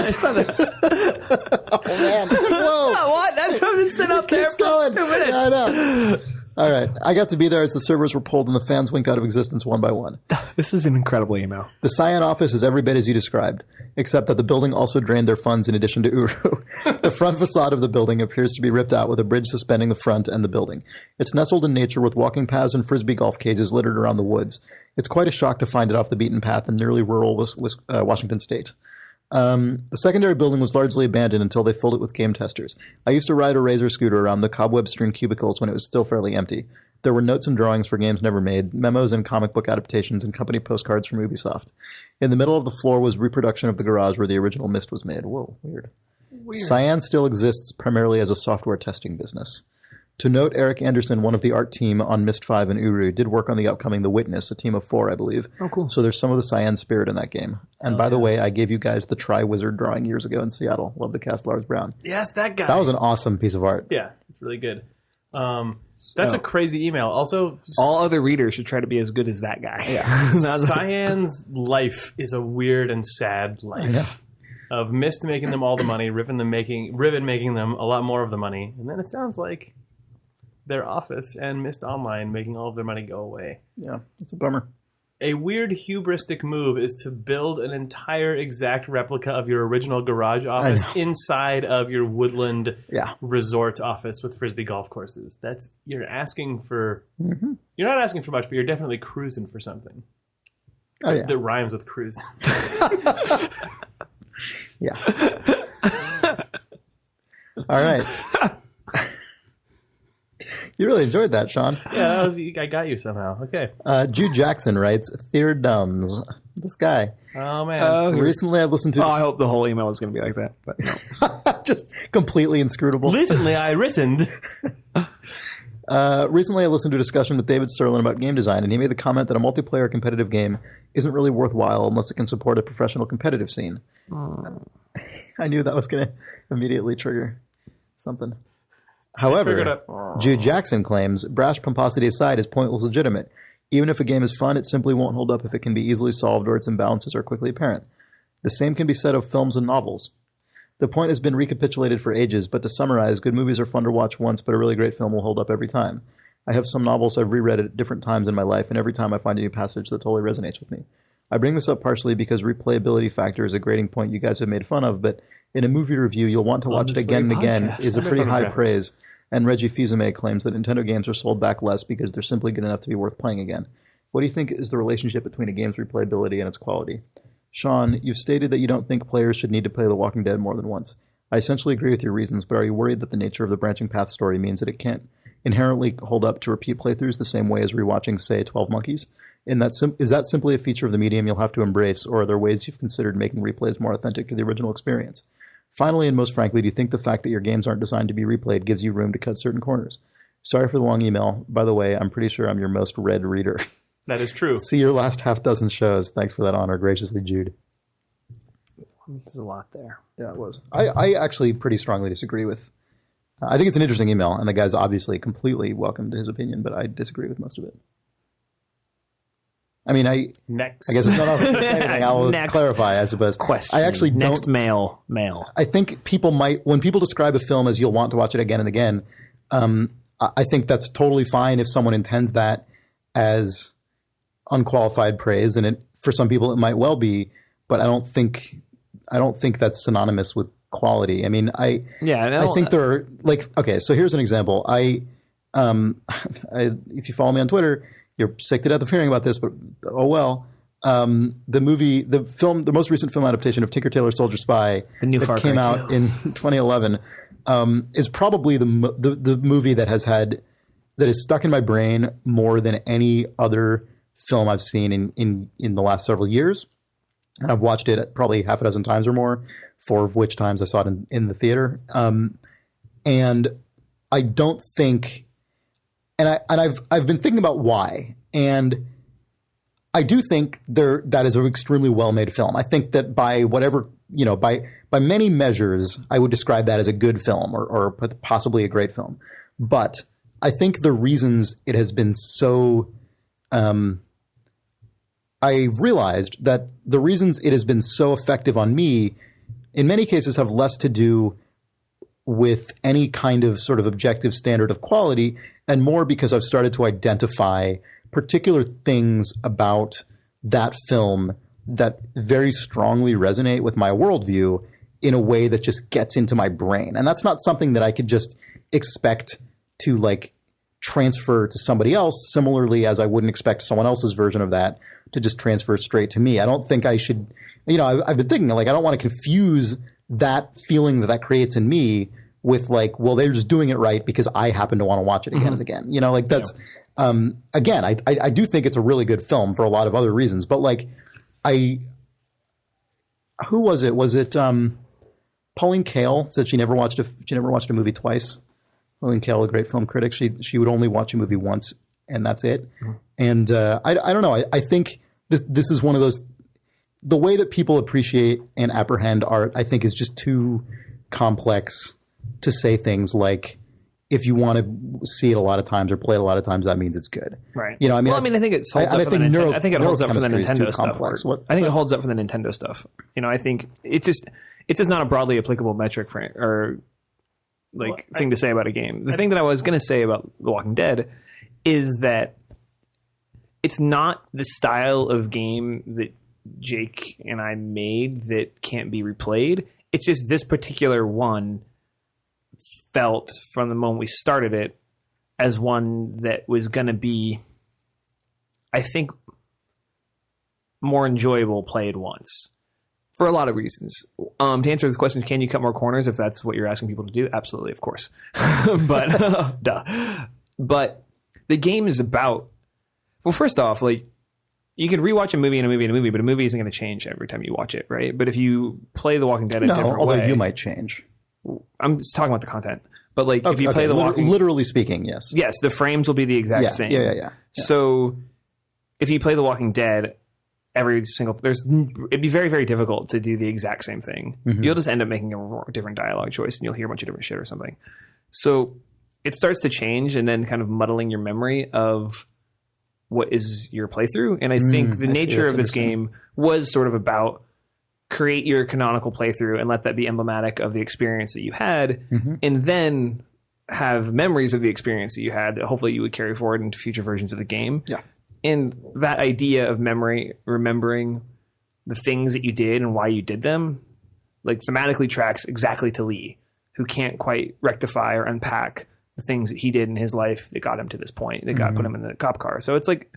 Oh man! Whoa! What? That's been sitting up there Keeps for going. 2 minutes. Yeah, I know. All right, I got to be there as the servers were pulled and the fans winked out of existence one by one. This was an incredible email. The Cyan office is every bit as you described, except that the building also drained their funds in addition to Uru. The front facade of the building appears to be ripped out with a bridge suspending the front and the building. It's nestled in nature with walking paths and frisbee golf cages littered around the woods. It's quite a shock to find it off the beaten path in nearly rural Washington state. The secondary building was largely abandoned until they filled it with game testers. I used to ride a Razor scooter around the cobweb-strewn cubicles when it was still fairly empty. There were notes and drawings for games never made, memos and comic book adaptations, and company postcards from Ubisoft. In the middle of the floor was reproduction of the garage where the original Myst was made. Whoa, weird. Cyan still exists primarily as a software testing business. To note, Eric Anderson, one of the art team on Myst 5 and Uru, did work on the upcoming The Witness, a team of 4, I believe. Oh, cool. So there's some of the Cyan spirit in that game. And by the way, I gave you guys the Tri-Wizard drawing years ago in Seattle. Love the cast, Lars Brown. yes, that guy. That was an awesome piece of art. yeah, it's really good. That's a crazy email. Also, All other readers should try to be as good as that guy. Yeah. Cyan's life is a weird and sad life. Of Myst making them all the money, Riven making them a lot more of the money, and then it sounds like their office and Myst Online making all of their money go away. Yeah, it's a bummer. A weird hubristic move is to build an entire exact replica of your original garage office inside of your woodland resort office with frisbee golf courses. You're asking for you're not asking for much, but you're definitely cruising for something. Oh yeah. That rhymes with cruising. Yeah. All right. You really enjoyed that, Sean. Yeah, I got you somehow. Okay. Jude Jackson writes, "Dear Dums." This guy. Oh man. Recently I listened to I hope the whole email is going to be like that. But no. just completely inscrutable. Recently I listened. Recently I listened to a discussion with David Sterlin about game design, and he made the comment that a multiplayer competitive game isn't really worthwhile unless it can support a professional competitive scene. I knew that was going to immediately trigger something. However, Jude Jackson claims, brash pomposity aside, his point was legitimate. Even if a game is fun, it simply won't hold up if it can be easily solved or its imbalances are quickly apparent. The same can be said of films and novels. The point has been recapitulated for ages, but to summarize, good movies are fun to watch once, but a really great film will hold up every time. I have some novels I've reread at different times in my life, and every time I find a new passage that totally resonates with me. I bring this up partially because replayability factor is a grading point you guys have made fun of, but in a movie review, you'll want to watch it again and again is a pretty high praise, and Reggie Fils-Aimé claims that Nintendo games are sold back less because they're simply good enough to be worth playing again. What do you think is the relationship between a game's replayability and its quality? Sean, you've stated that you don't think players should need to play The Walking Dead more than once. I essentially agree with your reasons, but are you worried that the nature of the branching path story means that it can't inherently hold up to repeat playthroughs the same way as rewatching, say, 12 Monkeys? Is that simply a feature of the medium you'll have to embrace, or are there ways you've considered making replays more authentic to the original experience? Finally, and most frankly, do you think the fact that your games aren't designed to be replayed gives you room to cut certain corners? Sorry for the long email. By the way, I'm pretty sure I'm your most read reader. That is true. See your last half dozen shows. Thanks for that honor. Graciously, Jude. There's a lot there. Yeah, it was. I actually pretty strongly disagree with... I think it's an interesting email, and the guy's obviously completely welcome to his opinion, but I disagree with most of it. I mean, I guess if not else to say anything, I will clarify, I suppose. Question. I actually Next don't... mail. I think people might... When people describe a film as you'll want to watch it again and again, I think that's totally fine if someone intends that as unqualified praise, and for some people it might well be, but I don't think that's synonymous with quality. I mean, I think there are, like, okay, so here's an example. If you follow me on Twitter, you're sick to death of hearing about this, but oh well. The most recent film adaptation of Tinker Tailor Soldier Spy that came out in 2011 is probably the movie that has stuck in my brain more than any other film I've seen in the last several years. And I've watched it probably half a dozen times or more, 4 of which times I saw it in the theater. And I don't think, and I've been thinking about why, and I do think that is an extremely well-made film. I think that by whatever, by many measures, I would describe that as a good film or possibly a great film. But I think the reasons it has been so I realized that the reasons it has been so effective on me, in many cases, have less to do with any kind of sort of objective standard of quality, and more because I've started to identify particular things about that film that very strongly resonate with my worldview in a way that just gets into my brain. And that's not something that I could just expect to like transfer to somebody else, similarly as I wouldn't expect someone else's version of that to just transfer straight to me. I don't think I should, I've been thinking like, I don't want to confuse that feeling that creates in me with like, well, they're just doing it right because I happen to want to watch it again and again. Like that's, again, I do think it's a really good film for a lot of other reasons, but like who was it? Was it Pauline Kael said she never watched a movie twice. Pauline Kael, a great film critic, she would only watch a movie once and that's it. And I don't know. I think this is one of those, the way that people appreciate and apprehend art, I think is just too complex to say things like, if you want to see it a lot of times or play it a lot of times, that means it's good. Right. I mean, I think it holds up for the Nintendo. I think it holds up for the Nintendo stuff. I think it holds up for the Nintendo stuff. I think it's just not a broadly applicable metric thing to say about a game. The thing that I was going to say about The Walking Dead is that it's not the style of game that Jake and I made that can't be replayed. It's just this particular one felt from the moment we started it as one that was going to be, I think, more enjoyable played once for a lot of reasons. To answer this question, can you cut more corners if that's what you're asking people to do? Absolutely, of course. But duh. But the game is about, well, first off, like, you can rewatch a movie and a movie and a movie, but a movie isn't going to change every time you watch it, right? But if you play The Walking Dead a different way... although you might change. I'm just talking about the content. But like, if you play The Walking... Literally speaking, yes. Yes, the frames will be the exact same. Yeah. So if you play The Walking Dead, it'd be very, very difficult to do the exact same thing. Mm-hmm. You'll just end up making a different dialogue choice and you'll hear a bunch of different shit or something. So it starts to change and then kind of muddling your memory of what is your playthrough. And I think the nature of this game was sort of about create your canonical playthrough and let that be emblematic of the experience that you had, and then have memories of the experience that you had that hopefully you would carry forward into future versions of the game. Yeah. And that idea of memory, remembering the things that you did and why you did them, like thematically tracks exactly to Lee, who can't quite rectify or unpack the things that he did in his life that got him to this point, that got put him in the cop car. So it's like,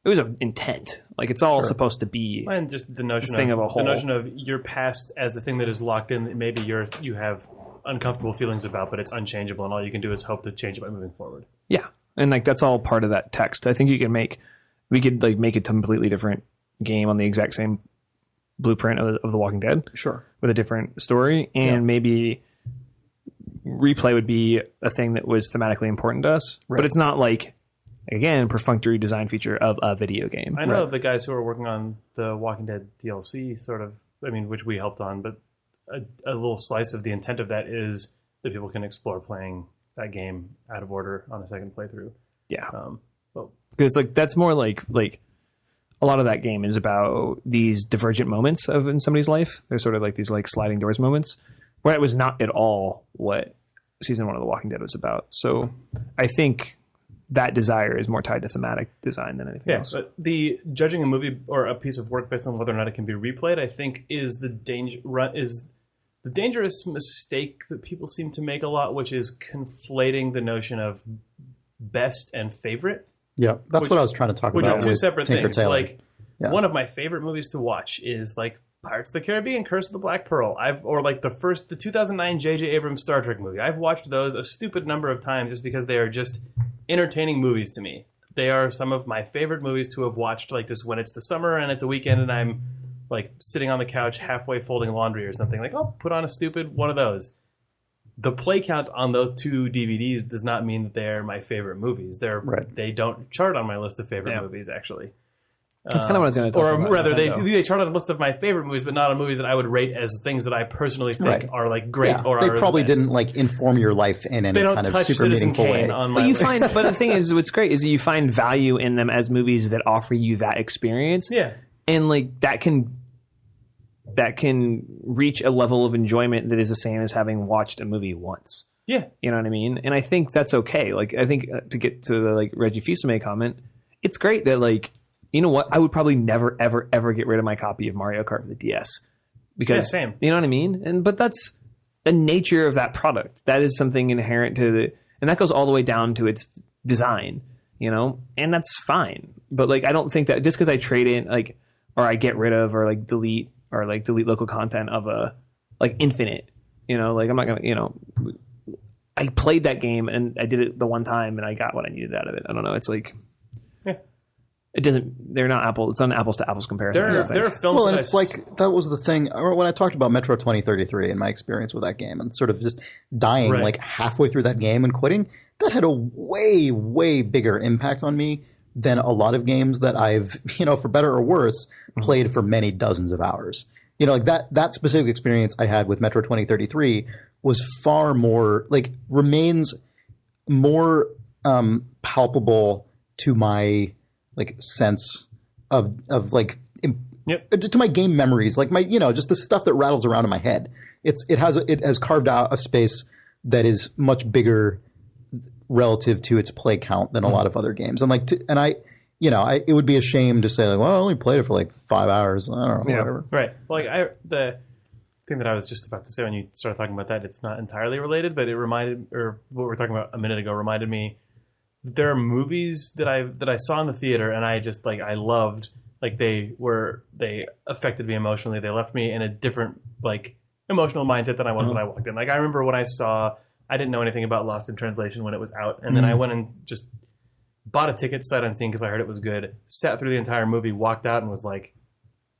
it was an intent. Like, it's all supposed to be, and just the notion thing of a whole. The notion of your past as the thing that is locked in, that maybe you have uncomfortable feelings about, but it's unchangeable, and all you can do is hope to change it by moving forward. Yeah, and like that's all part of that text. I think we could like make a completely different game on the exact same blueprint of The Walking Dead. Sure, with a different story, and maybe replay would be a thing that was thematically important to us, but it's not like, again, perfunctory design feature of a video game. I know the guys who are working on the Walking Dead DLC, which we helped on, but a little slice of the intent of that is that people can explore playing that game out of order on a second playthrough. Yeah. It's like, that's more like a lot of that game is about these divergent moments in somebody's life. There's sort of like these like sliding doors moments where it was not at all what season 1 of The Walking Dead was about. So I think that desire is more tied to thematic design than anything else. But the judging a movie or a piece of work based on whether or not it can be replayed, I think, is the dangerous mistake that people seem to make a lot, which is conflating the notion of best and favorite. Yeah, that's what I was trying to talk about. Which are two separate things. Taylor. Like, one of my favorite movies to watch is like Pirates of the Caribbean, Curse of the Black Pearl. The 2009 J.J. Abrams Star Trek movie. I've watched those a stupid number of times just because they are just entertaining movies to me. They are some of my favorite movies to have watched, like just when it's the summer and it's a weekend and I'm like sitting on the couch halfway folding laundry or something. Like, oh, put on a stupid one of those. The play count on those 2 DVDs does not mean that they're my favorite movies. They don't chart on my list of favorite movies, actually. That's kind of what I was going to talk about. Or rather, they chart on a list of my favorite movies, but not on movies that I would rate as things that I personally think are like great. Yeah, or they are probably the best. didn't like inform your life in any kind of super Citizen meaningful Kane way. on my list. But the thing is, what's great is that you find value in them as movies that offer you that experience. Yeah. and like that can reach a level of enjoyment that is the same as having watched a movie once. Yeah. You know what I mean? And I think that's okay. Like, I think to get to the like Reggie Fils-Aimé comment, it's great that like, you know what? I would probably never, ever, ever get rid of my copy of Mario Kart for the DS because, same. You know what I mean? But that's the nature of that product. That is something inherent to and that goes all the way down to its design, you know, and that's fine. But like, I don't think that just because I trade in like, or I get rid of or like delete local content of a like Infinite, you know, like I'm not gonna, you know, I played that game and I did it the one time and I got what I needed out of it. I don't know. It's like, it doesn't. They're not Apple. It's not an apples to apples comparison. There are films. Well, and it's like that was the thing when I talked about Metro 2033 and my experience with that game and sort of just dying like halfway through that game and quitting. That had a way, way bigger impact on me than a lot of games that I've, you know, for better or worse, played for many dozens of hours. You know, like that specific experience I had with Metro 2033 was far more like remains more palpable to my like sense of like to my game memories, like my, you know, just the stuff that rattles around in my head. It has carved out a space that is much bigger relative to its play count than a lot of other games. And like, it would be a shame to say like, well, I only played it for like 5 hours. I don't know, whatever. Right. Like the thing that I was just about to say when you started talking about that, it's not entirely related, but it reminded, or what we were talking about a minute ago reminded me. There are movies that I saw in the theater and I just like I loved, like they affected me emotionally. They left me in a different like emotional mindset than I was when I walked in. Like I remember when I didn't know anything about Lost in Translation when it was out, and then I went and just bought a ticket sight unseen because I heard it was good. Sat through the entire movie, walked out, and was like,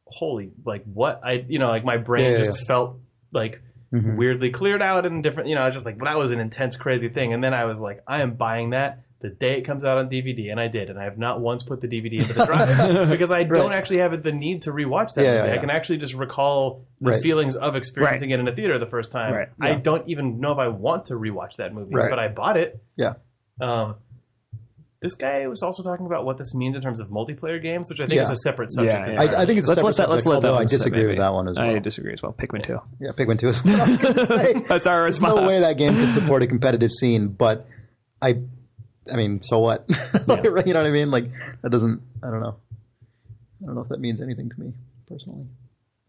"Holy, like what?" Like my brain felt like weirdly cleared out and different. You know, just like that was an intense, crazy thing. And then I was like, I am buying that the day it comes out on DVD, and I did, and I have not once put the DVD into the drive because I don't actually have the need to rewatch that movie. I can actually just recall the feelings of experiencing it in a theater the first time. Right. I don't even know if I want to rewatch that movie, but I bought it. Yeah. This guy was also talking about what this means in terms of multiplayer games, which I think is a separate subject. I think it's a separate subject, although I disagree with that one as well. I disagree as well. Pikmin 2. Yeah, Pikmin 2 is what I was going to say. That's our response. There's no way that game could support a competitive scene, but I mean, so what? You know what I mean? Like, that doesn't, I don't know. I don't know if that means anything to me, personally.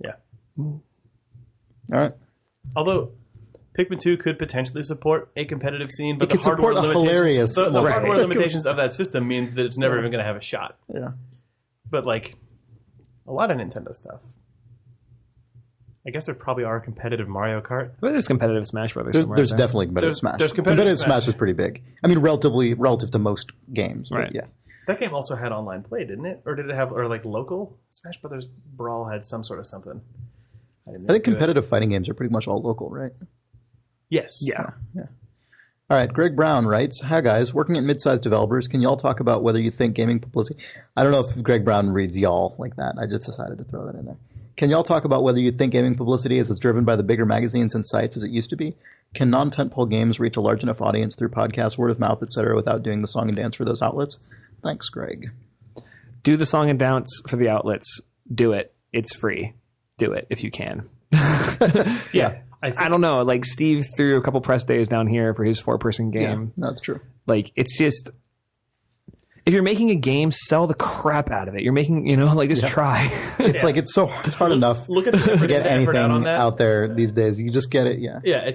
Yeah. All right. Although, Pikmin 2 could potentially support a competitive scene, but the hardware limitations, the hardware limitations of that system mean that it's never even going to have a shot. Yeah. But, like, a lot of Nintendo stuff. I guess there probably are competitive Mario Kart. But there's competitive Smash Brothers. There's definitely competitive Smash. There's competitive Smash is pretty big. I mean, relative to most games. Right. Yeah. That game also had online play, didn't it? Or did it have, or like local? Smash Brothers Brawl had some sort of something. I think competitive fighting games are pretty much all local, right? Yes. Yeah. All right. Greg Brown writes, "Hi guys, working at mid-sized developers, can y'all talk about whether you think gaming publicity?" I don't know if Greg Brown reads y'all like that. I just decided to throw that in there. Can y'all talk about whether you think gaming publicity is as driven by the bigger magazines and sites as it used to be? Can non-tentpole games reach a large enough audience through podcasts, word of mouth, etc., without doing the song and dance for those outlets? Thanks, Greg. Do the song and dance for the outlets. Do it. It's free. Do it if you can. Yeah. I don't know. Like Steve threw a couple press days down here for his 4-person game. Yeah, that's true. Like it's just, if you're making a game, sell the crap out of it. You're making, just try. It's like it's hard enough. Look at the to get anything out there these days. You just get it. Yeah. Yeah.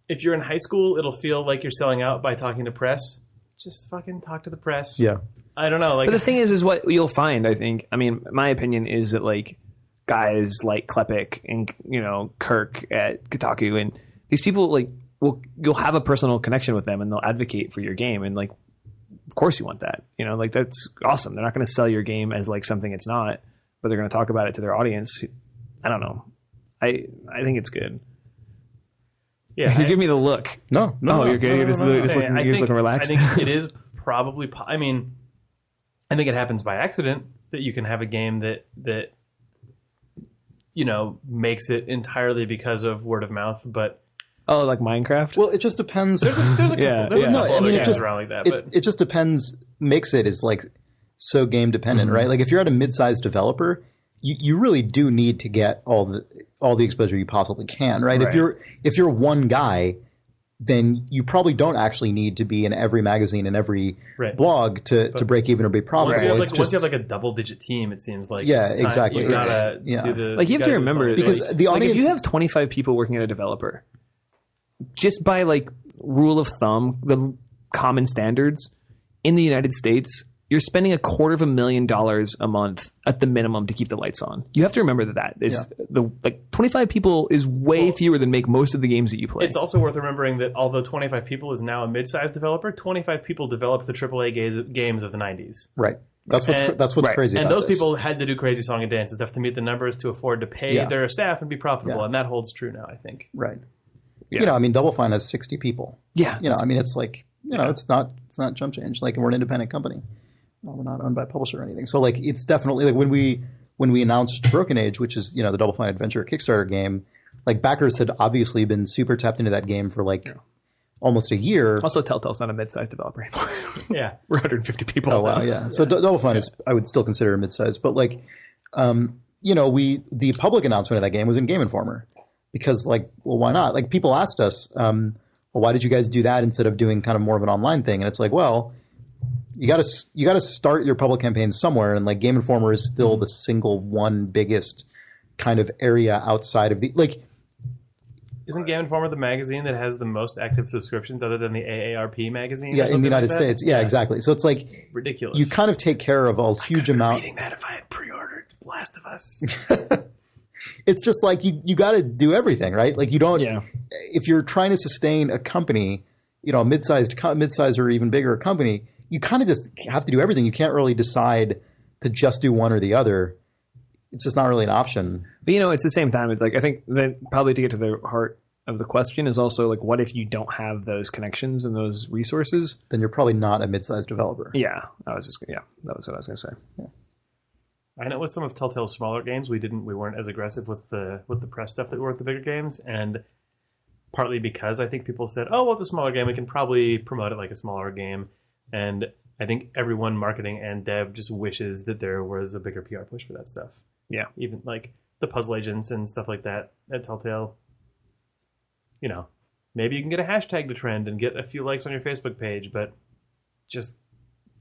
If you're in high school, it'll feel like you're selling out by talking to press. Just fucking talk to the press. Yeah. I don't know. Like, but the thing is what you'll find. I think. I mean, my opinion is that like guys like Klepek and Kirk at Kotaku and these people like you'll have a personal connection with them and they'll advocate for your game and like. Of course you want that. Like that's awesome. They're not going to sell your game as like something it's not, but they're going to talk about it to their audience. I don't know. I think it's good. Yeah. You give me the look. No. You're good. You're just looking relaxed. I think it is probably, I mean, I think it happens by accident that you can have a game that makes it entirely because of word of mouth, but oh, like Minecraft? Well, it just depends. There's a couple, it just around like that, but it just depends. Makes it is like, so game dependent, right? Like if you're at a mid-sized developer, you really do need to get all the exposure you possibly can, right? If you're one guy, then you probably don't actually need to be in every magazine and every blog to break even or be profitable. Once you have like a double-digit team, it seems like exactly. You gotta do the like you have to remember because the audience, like if you have 25 people working at a developer, just by like rule of thumb, the common standards in the United States, you're spending $250,000 a month at the minimum to keep the lights on. You have to remember that is the 25 people is way fewer than make most of the games that you play. It's also worth remembering that although 25 people is now a mid-sized developer, 25 people developed the AAA games of the 90s. Right. That's what's crazy and about those people had to do crazy song and dance and stuff to meet the numbers to afford to pay their staff and be profitable, and that holds true now, I think. Right. Yeah. You know, I mean, Double Fine has 60 people. Yeah. You know, I mean, it's like, you know, it's not chump change. Like, we're an independent company. We're not owned by a publisher or anything. So, like, it's definitely, like, when we announced Broken Age, which is, you know, the Double Fine Adventure Kickstarter game, like, backers had obviously been super tapped into that game for, like, almost a year. Also, Telltale's not a mid-sized developer anymore. Yeah. We're 150 people. Oh, wow, yeah. So Double Fine is, I would still consider a mid-sized. But, like, you know, the public announcement of that game was in Game Informer. Because, like, well, why not? Like, people asked us, well, why did you guys do that instead of doing kind of more of an online thing? And it's like, well, you got to start your public campaign somewhere, and like Game Informer is still the single one biggest kind of area outside of the like. Isn't Game Informer the magazine that has the most active subscriptions other than the AARP magazine? Yeah, in the United States. Yeah, exactly. So it's like ridiculous. You kind of take care of a huge amount. Reading that if I had pre-ordered Last of Us. It's just like you got to do everything, right? Like you don't. Yeah. If you're trying to sustain a company, you know, a mid-sized or even bigger company, you kind of just have to do everything. You can't really decide to just do one or the other. It's just not really an option. But, you know, it's the same time. It's like, I think that probably to get to the heart of the question is also like, what if you don't have those connections and those resources? Then you're probably not a mid-sized developer. Yeah. That was what I was going to say. Yeah. I know with some of Telltale's smaller games, we weren't as aggressive with the press stuff that were with the bigger games, and partly because I think people said, oh, well, it's a smaller game, we can probably promote it like a smaller game. And I think everyone, marketing and dev, just wishes that there was a bigger PR push for that stuff. Yeah. Even like the puzzle agents and stuff like that at Telltale. You know, maybe you can get a hashtag to trend and get a few likes on your Facebook page, but just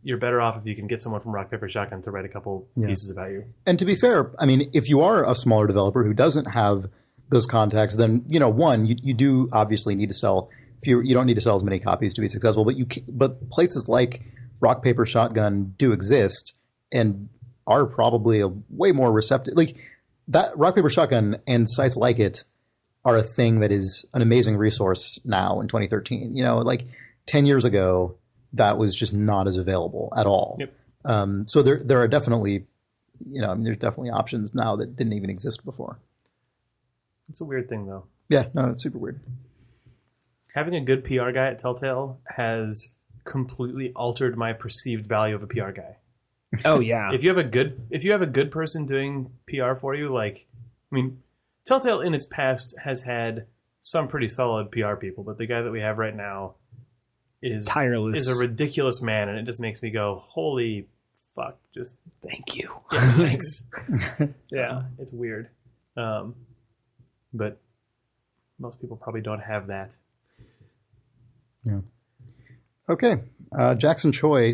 you're better off if you can get someone from Rock, Paper, Shotgun to write a couple pieces about you. And to be fair, I mean, if you are a smaller developer who doesn't have those contacts, then, you know, one, you do obviously need to sell. You don't need to sell as many copies to be successful, but places like Rock, Paper, Shotgun do exist and are probably a way more receptive. Like that Rock, Paper, Shotgun and sites like it are a thing that is an amazing resource now in 2013. You know, like 10 years ago, that was just not as available at all. Yep. So there are definitely, you know, I mean, there's definitely options now that didn't even exist before. It's a weird thing, though. Yeah, no, it's super weird. Having a good PR guy at Telltale has completely altered my perceived value of a PR guy. Oh yeah. If you have a good person doing PR for you, like, I mean, Telltale in its past has had some pretty solid PR people, but the guy that we have right now is tireless, is a ridiculous man, and it just makes me go, holy fuck, just thank you. Yeah, thanks. Yeah, it's weird. But most people probably don't have that. Yeah. Okay. Jackson Choi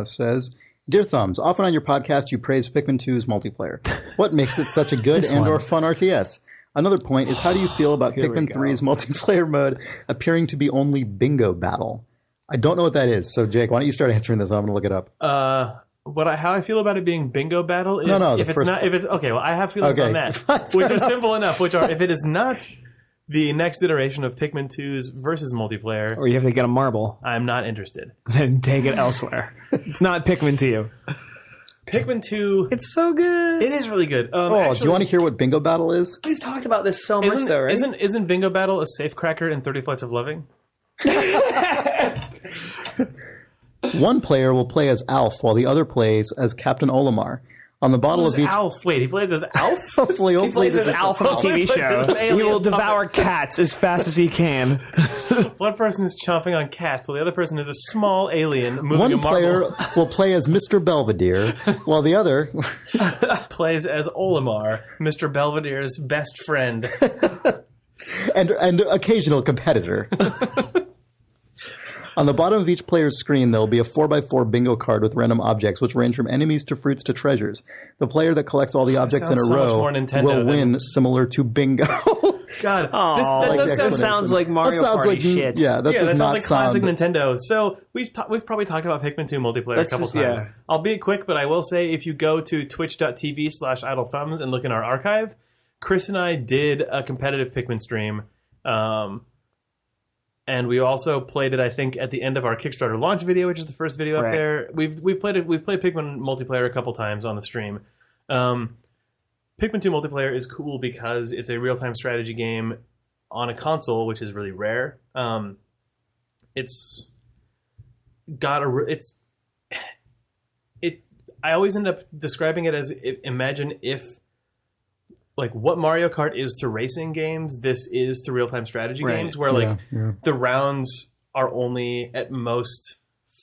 says, Dear Thumbs, often on your podcast you praise Pikmin 2's multiplayer. What makes it such a good and or fun RTS? Another point is, how do you feel about Pikmin 3's multiplayer mode appearing to be only bingo battle? I don't know what that is. So, Jake, why don't you start answering this? I'm going to look it up. How I feel about it being bingo battle is okay, well, I have feelings on that, which are simple enough, which are, if it is not the next iteration of Pikmin 2's versus multiplayer, or you have to get a marble, I'm not interested. Then take it elsewhere. It's not Pikmin to you. Pikmin 2, it's so good. It is really good. Actually, do you want to hear what bingo battle is? We've talked about this so much, though, right? Isn't bingo battle a safecracker in 30 Flights of Loving? One player will play as Alf while the other plays as Captain Olimar. On the bottle Who's of each, Alf? Wait, he plays as Alf? hopefully, He plays as Alf on a TV show. He will devour cats as fast as he can. One person is chomping on cats, while the other person is a small alien moving a one marble. player will play as Mr. Belvedere, while the other Plays as Olimar, Mr. Belvedere's best friend. and occasional competitor. On the bottom of each player's screen, there will be a 4x4 bingo card with random objects, which range from enemies to fruits to treasures. The player that collects all the objects in a sounds so much row more Nintendo will than- win, similar to bingo. God, Oh, that like does the sound. explanation. sounds like Mario That sounds Party like shit. Yeah, that Yeah, does that not sounds like classic sound. Nintendo. So we've probably talked about Pikmin 2 multiplayer Let's a couple just- times. yeah. I'll be quick, but I will say if you go to twitch.tv/idlethumbs and look in our archive, Chris and I did a competitive Pikmin stream. And we also played it, I think, at the end of our Kickstarter launch video, which is the first video up Right. there. We've played it. We've played Pikmin multiplayer a couple times on the stream. Pikmin 2 multiplayer is cool because it's a real-time strategy game on a console, which is really rare. It's got a. I always end up describing it as imagine if. Like what Mario Kart is to racing games, this is to real-time strategy Right. games, where like the rounds are only at most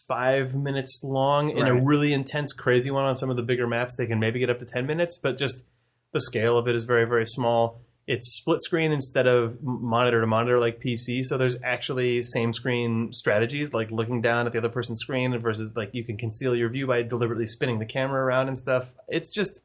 5 minutes long. In a Right. really intense, crazy one on some of the bigger maps, they can maybe get up to 10 minutes, but just the scale of it is very, very small. It's split screen instead of monitor to monitor like PC, so there's actually same screen strategies, like looking down at the other person's screen versus like you can conceal your view by deliberately spinning the camera around and stuff. It's just...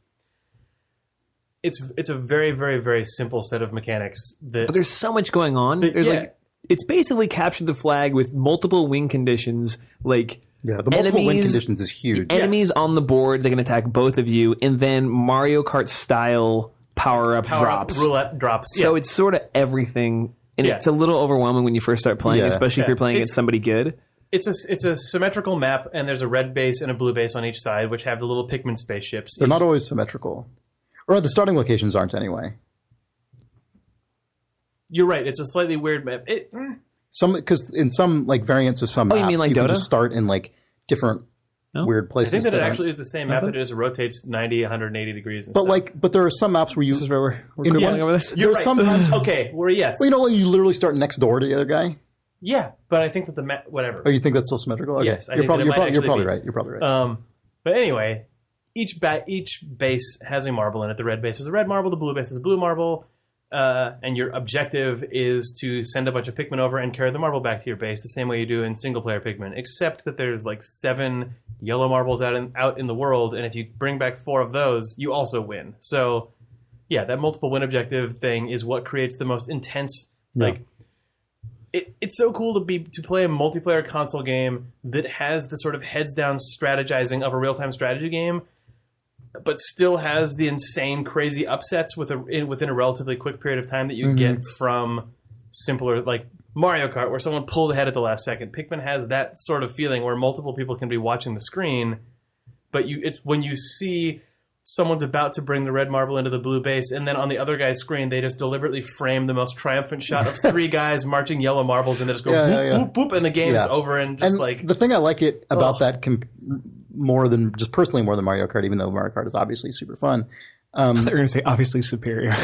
It's a very, very, very simple set of mechanics that But there's so much going on. But, There's yeah. like it's basically captured the flag with multiple win conditions. Like Yeah, the multiple win enemies- conditions is huge. enemies on the board, they can attack both of you, and then Mario Kart style power up drops. roulette drops. So Yeah. it's sort of everything, and Yeah. it's a little overwhelming when you first start playing, Yeah. especially if you're playing It's- against somebody good. It's a symmetrical map, and there's a red base and a blue base on each side, which have the little Pikmin spaceships. They're not always symmetrical. Or the starting locations aren't anyway. You're right. It's a slightly weird map. Some because in some like variants of some Oh, you maps, mean like can Dota? just start in like different weird I places. think that it aren't- actually is the same map. It just rotates 90, 180 degrees. And But stuff. but there are some maps where you This is where we're In quibbling one- over this. you're there's right. sometimes Okay. Well, yes. well, you know when you literally start next door to the other guy. Yeah, but I think that the map, whatever. Oh, you think that's still symmetrical? Okay. Yes, I you're think probably that it might you're actually probably be. right. You're probably right. But anyway, each base has a marble in it. The red base is a red marble. The blue base is a blue marble. And your objective is to send a bunch of Pikmin over and carry the marble back to your base the same way you do in single-player Pikmin, except that there's like 7 yellow marbles out in the world, and if you bring back 4 of those, you also win. So, yeah, that multiple win objective thing is what creates the most intense, like... It's so cool to play a multiplayer console game that has the sort of heads-down strategizing of a real-time strategy game, but still has the insane, crazy upsets within a relatively quick period of time that you get from simpler, like Mario Kart, where someone pulls ahead at the last second. Pikmin has that sort of feeling where multiple people can be watching the screen, but it's when you see someone's about to bring the red marble into the blue base, and then on the other guy's screen, they just deliberately frame the most triumphant shot of 3 guys marching yellow marbles, and they just go boop, boop, boop, and the game is over, and just and like... the thing I like it about Ugh. that more than Mario Kart, even though Mario Kart is obviously super fun. They're going to say obviously superior.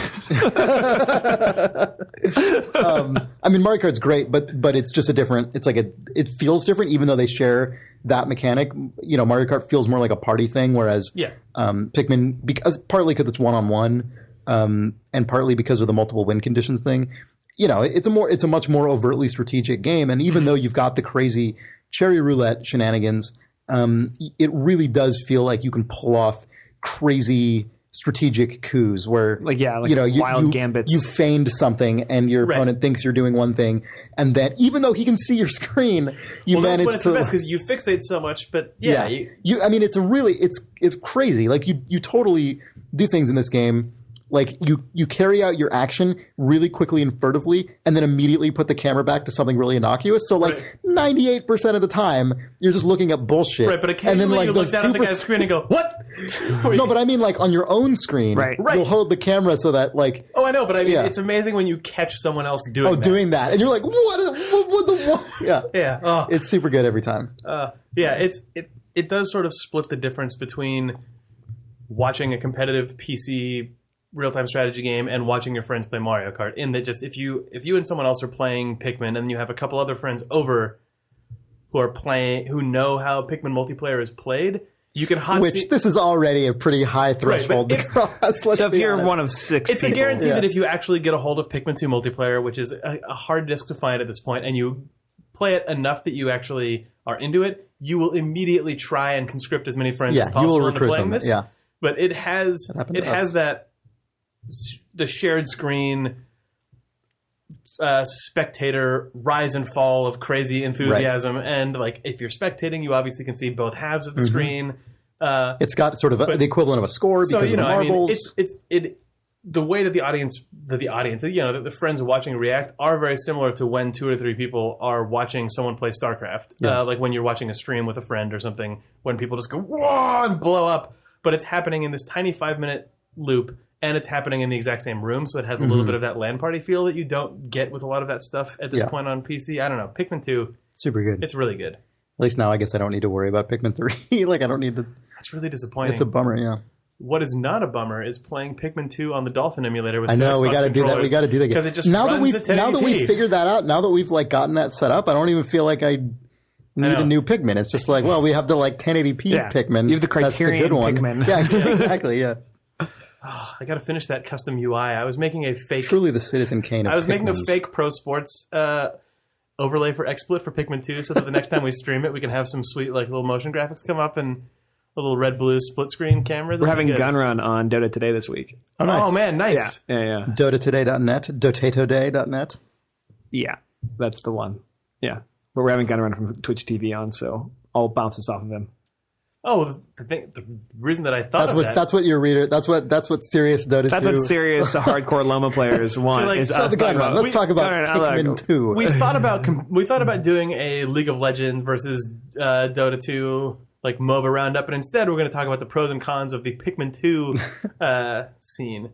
I mean, Mario Kart's great, but it's just a different. It's like it feels different, even though they share that mechanic. You know, Mario Kart feels more like a party thing, whereas Pikmin, partly because it's one-on-one, and partly because of the multiple win conditions thing. You know, it's a much more overtly strategic game, and even though you've got the crazy cherry roulette shenanigans, it really does feel like you can pull off crazy strategic coups where wild gambits. You feigned something and your opponent thinks you're doing one thing, and then even though he can see your screen, you manage that's the best because you fixate so much. But I mean, it's crazy. Like you totally do things in this game. Like you carry out your action really quickly and furtively, and then immediately put the camera back to something really innocuous. So 98% of the time, you're just looking at bullshit. Right, but occasionally you look down at the guy's screen and go, "What?" No, but I mean, like on your own screen, you'll hold the camera so that like. Oh, I know, but I mean, it's amazing when you catch someone else doing that. doing that, and you're like, what the? Yeah, yeah. Oh. It's super good every time. It does sort of split the difference between watching a competitive PC real-time strategy game and watching your friends play Mario Kart. In that, just if you and someone else are playing Pikmin and you have a couple other friends over who know how Pikmin multiplayer is played, you can this is already a pretty high threshold to cross. So if you're one of 6 it's people, a guarantee that if you actually get a hold of Pikmin 2 multiplayer, which is a hard disc to find at this point, and you play it enough that you actually are into it, you will immediately try and conscript as many friends as possible into playing this. Yeah. But it has that the shared screen spectator rise and fall of crazy enthusiasm, and like if you're spectating, you obviously can see both halves of the screen. It's got sort of the equivalent of a score because of the marbles. The way that the audience, the friends watching react are very similar to when 2 or 3 people are watching someone play StarCraft. Like when you're watching a stream with a friend or something, when people just go whoa and blow up, but it's happening in this tiny 5-minute loop. And it's happening in the exact same room, so it has a little bit of that LAN party feel that you don't get with a lot of that stuff at this point on PC. I don't know. Pikmin 2, super good. It's really good. At least now I guess I don't need to worry about Pikmin 3. Like I don't need to... That's really disappointing. It's a bummer, yeah. What is not a bummer is playing Pikmin 2 on the Dolphin emulator with I know, we got to do that. We got to do that. Because it just now runs that we've figured that out, now that we've like gotten that set up, I don't even feel like I need a new Pikmin. It's just like, well, we have the like 1080p Pikmin. You have the Criterion Pikmin. Yeah, exactly, yeah. I got to finish that custom UI. I was making a fake... Truly the Citizen Kane of I was making a Pikmins. fake Pro Sports overlay for XSplit for Pikmin 2 so that the next time we stream it, we can have some sweet like little motion graphics come up and little red-blue split-screen cameras. We're having Gunrun on Dota Today this week. Oh, nice. Oh, man, nice. Yeah. DotaToday.net, Dotatoday.net. Yeah, that's the one. Yeah. But we're having Gunrun from Twitch TV on, so I'll bounce this off of him. Oh, the reason that I thought that's what your reader. That's what serious Dota. That's 2. What serious hardcore Loma players want. Like, is us talking about. Let's talk about Pikmin 2. We thought about doing a League of Legends versus Dota 2 like MOBA roundup, and instead we're going to talk about the pros and cons of the Pikmin 2 scene.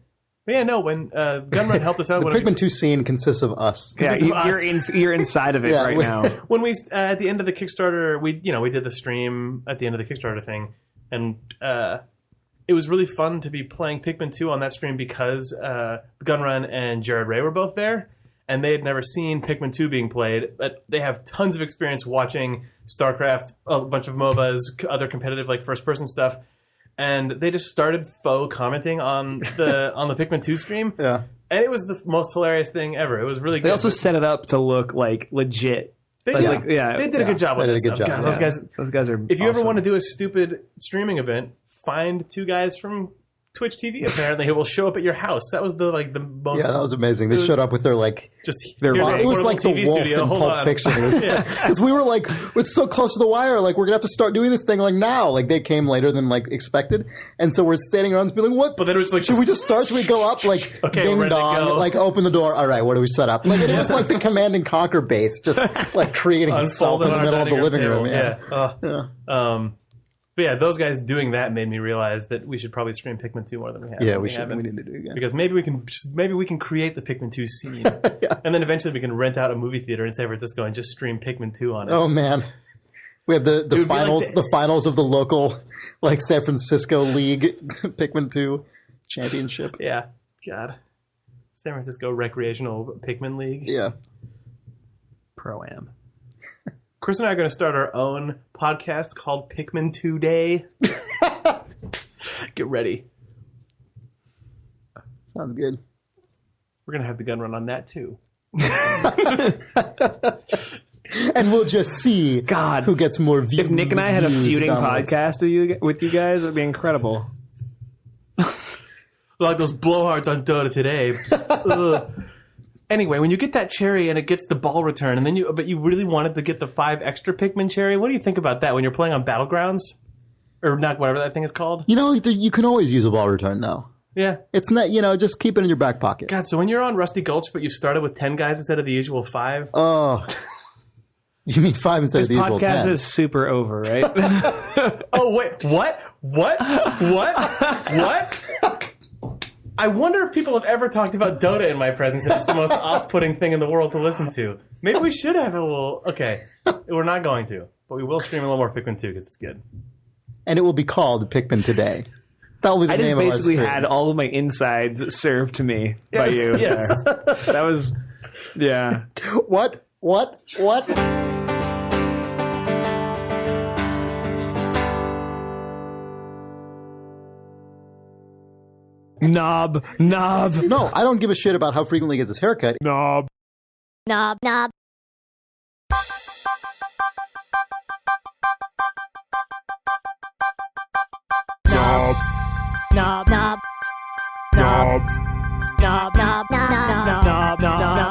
But yeah, no. When Gunrun helped us out, the Pikmin 2 scene consists of us. Yeah, you're inside of it right now. When we at the end of the Kickstarter, we did the stream at the end of the Kickstarter thing, and it was really fun to be playing Pikmin 2 on that stream because Gunrun and Jared Ray were both there, and they had never seen Pikmin 2 being played. But they have tons of experience watching StarCraft, a bunch of MOBAs, other competitive like first-person stuff. And they just started faux commenting on the Pikmin 2 stream. Yeah. And it was the most hilarious thing ever. It was really good. They also set it up to look like legit. They did a good job with that stuff. God, those guys are If you ever want to do a stupid streaming event, find 2 guys from Twitch TV apparently who will show up at your house. That was the most. Yeah, that was amazing. They showed up with their like it was like the wolf in Pulp Fiction. Because we were like, it's so close to the wire. Like we're gonna have to start doing this thing like now. Like they came later than like expected, and so we're standing around and being like, what? But then it was like, should we just start? Should we go up? Like okay, ding dong, like open the door. All right, what do we set up? Like it was like the Command and Conquer base, just like creating itself in the middle of the living room. Yeah. But yeah, those guys doing that made me realize that we should probably stream Pikmin 2 more than we have. Yeah, we should. We need to do it again. Because maybe we can create the Pikmin 2 scene. And then eventually we can rent out a movie theater in San Francisco and just stream Pikmin 2 on it. Oh man. We have the finals the finals of the local like San Francisco League Pikmin 2 championship. Yeah. God. San Francisco Recreational Pikmin League. Yeah. Pro-Am. Chris and I are going to start our own podcast called Pikmin 2 Day. Get ready. Sounds good. We're going to have the gun run on that too. And we'll just see who gets more views. If Nick and I had a feuding podcast with you guys, it would be incredible. Like those blowhards on Dota Today. Anyway, when you get that cherry and it gets the ball return, and then but you really wanted to get the 5 extra Pikmin cherry, what do you think about that when you're playing on Battlegrounds? Or not, whatever that thing is called? You know, you can always use a ball return now. Yeah. It's not, just keep it in your back pocket. God, so when you're on Rusty Gulch, but you started with 10 guys instead of the usual 5? Oh. You mean 5 instead of the usual 10? This podcast is super over, right? Oh, wait. What? I wonder if people have ever talked about Dota in my presence, and it's the most off-putting thing in the world to listen to. Maybe we should have a little... Okay, we're not going to, but we will stream a little more Pikmin 2 because it's good. And it will be called Pikmin Today. That was the I just name of my basically screen. had all of my insides served to me by you. Yes. there. That was, yeah. What? Knob. No, I don't give a shit about how frequently he gets his haircut. Knob. knob, knob, knob, knob, knob, knob, knob, knob, knob,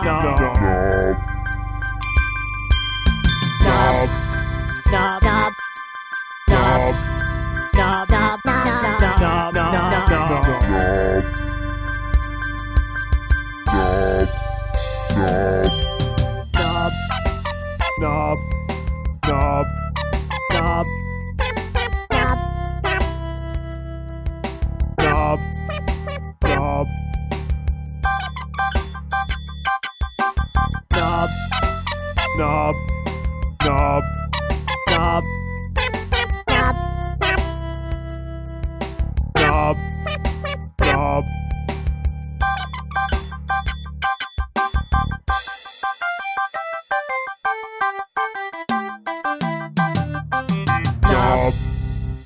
knob, knob, knob, knob, knob,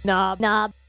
knob, knob.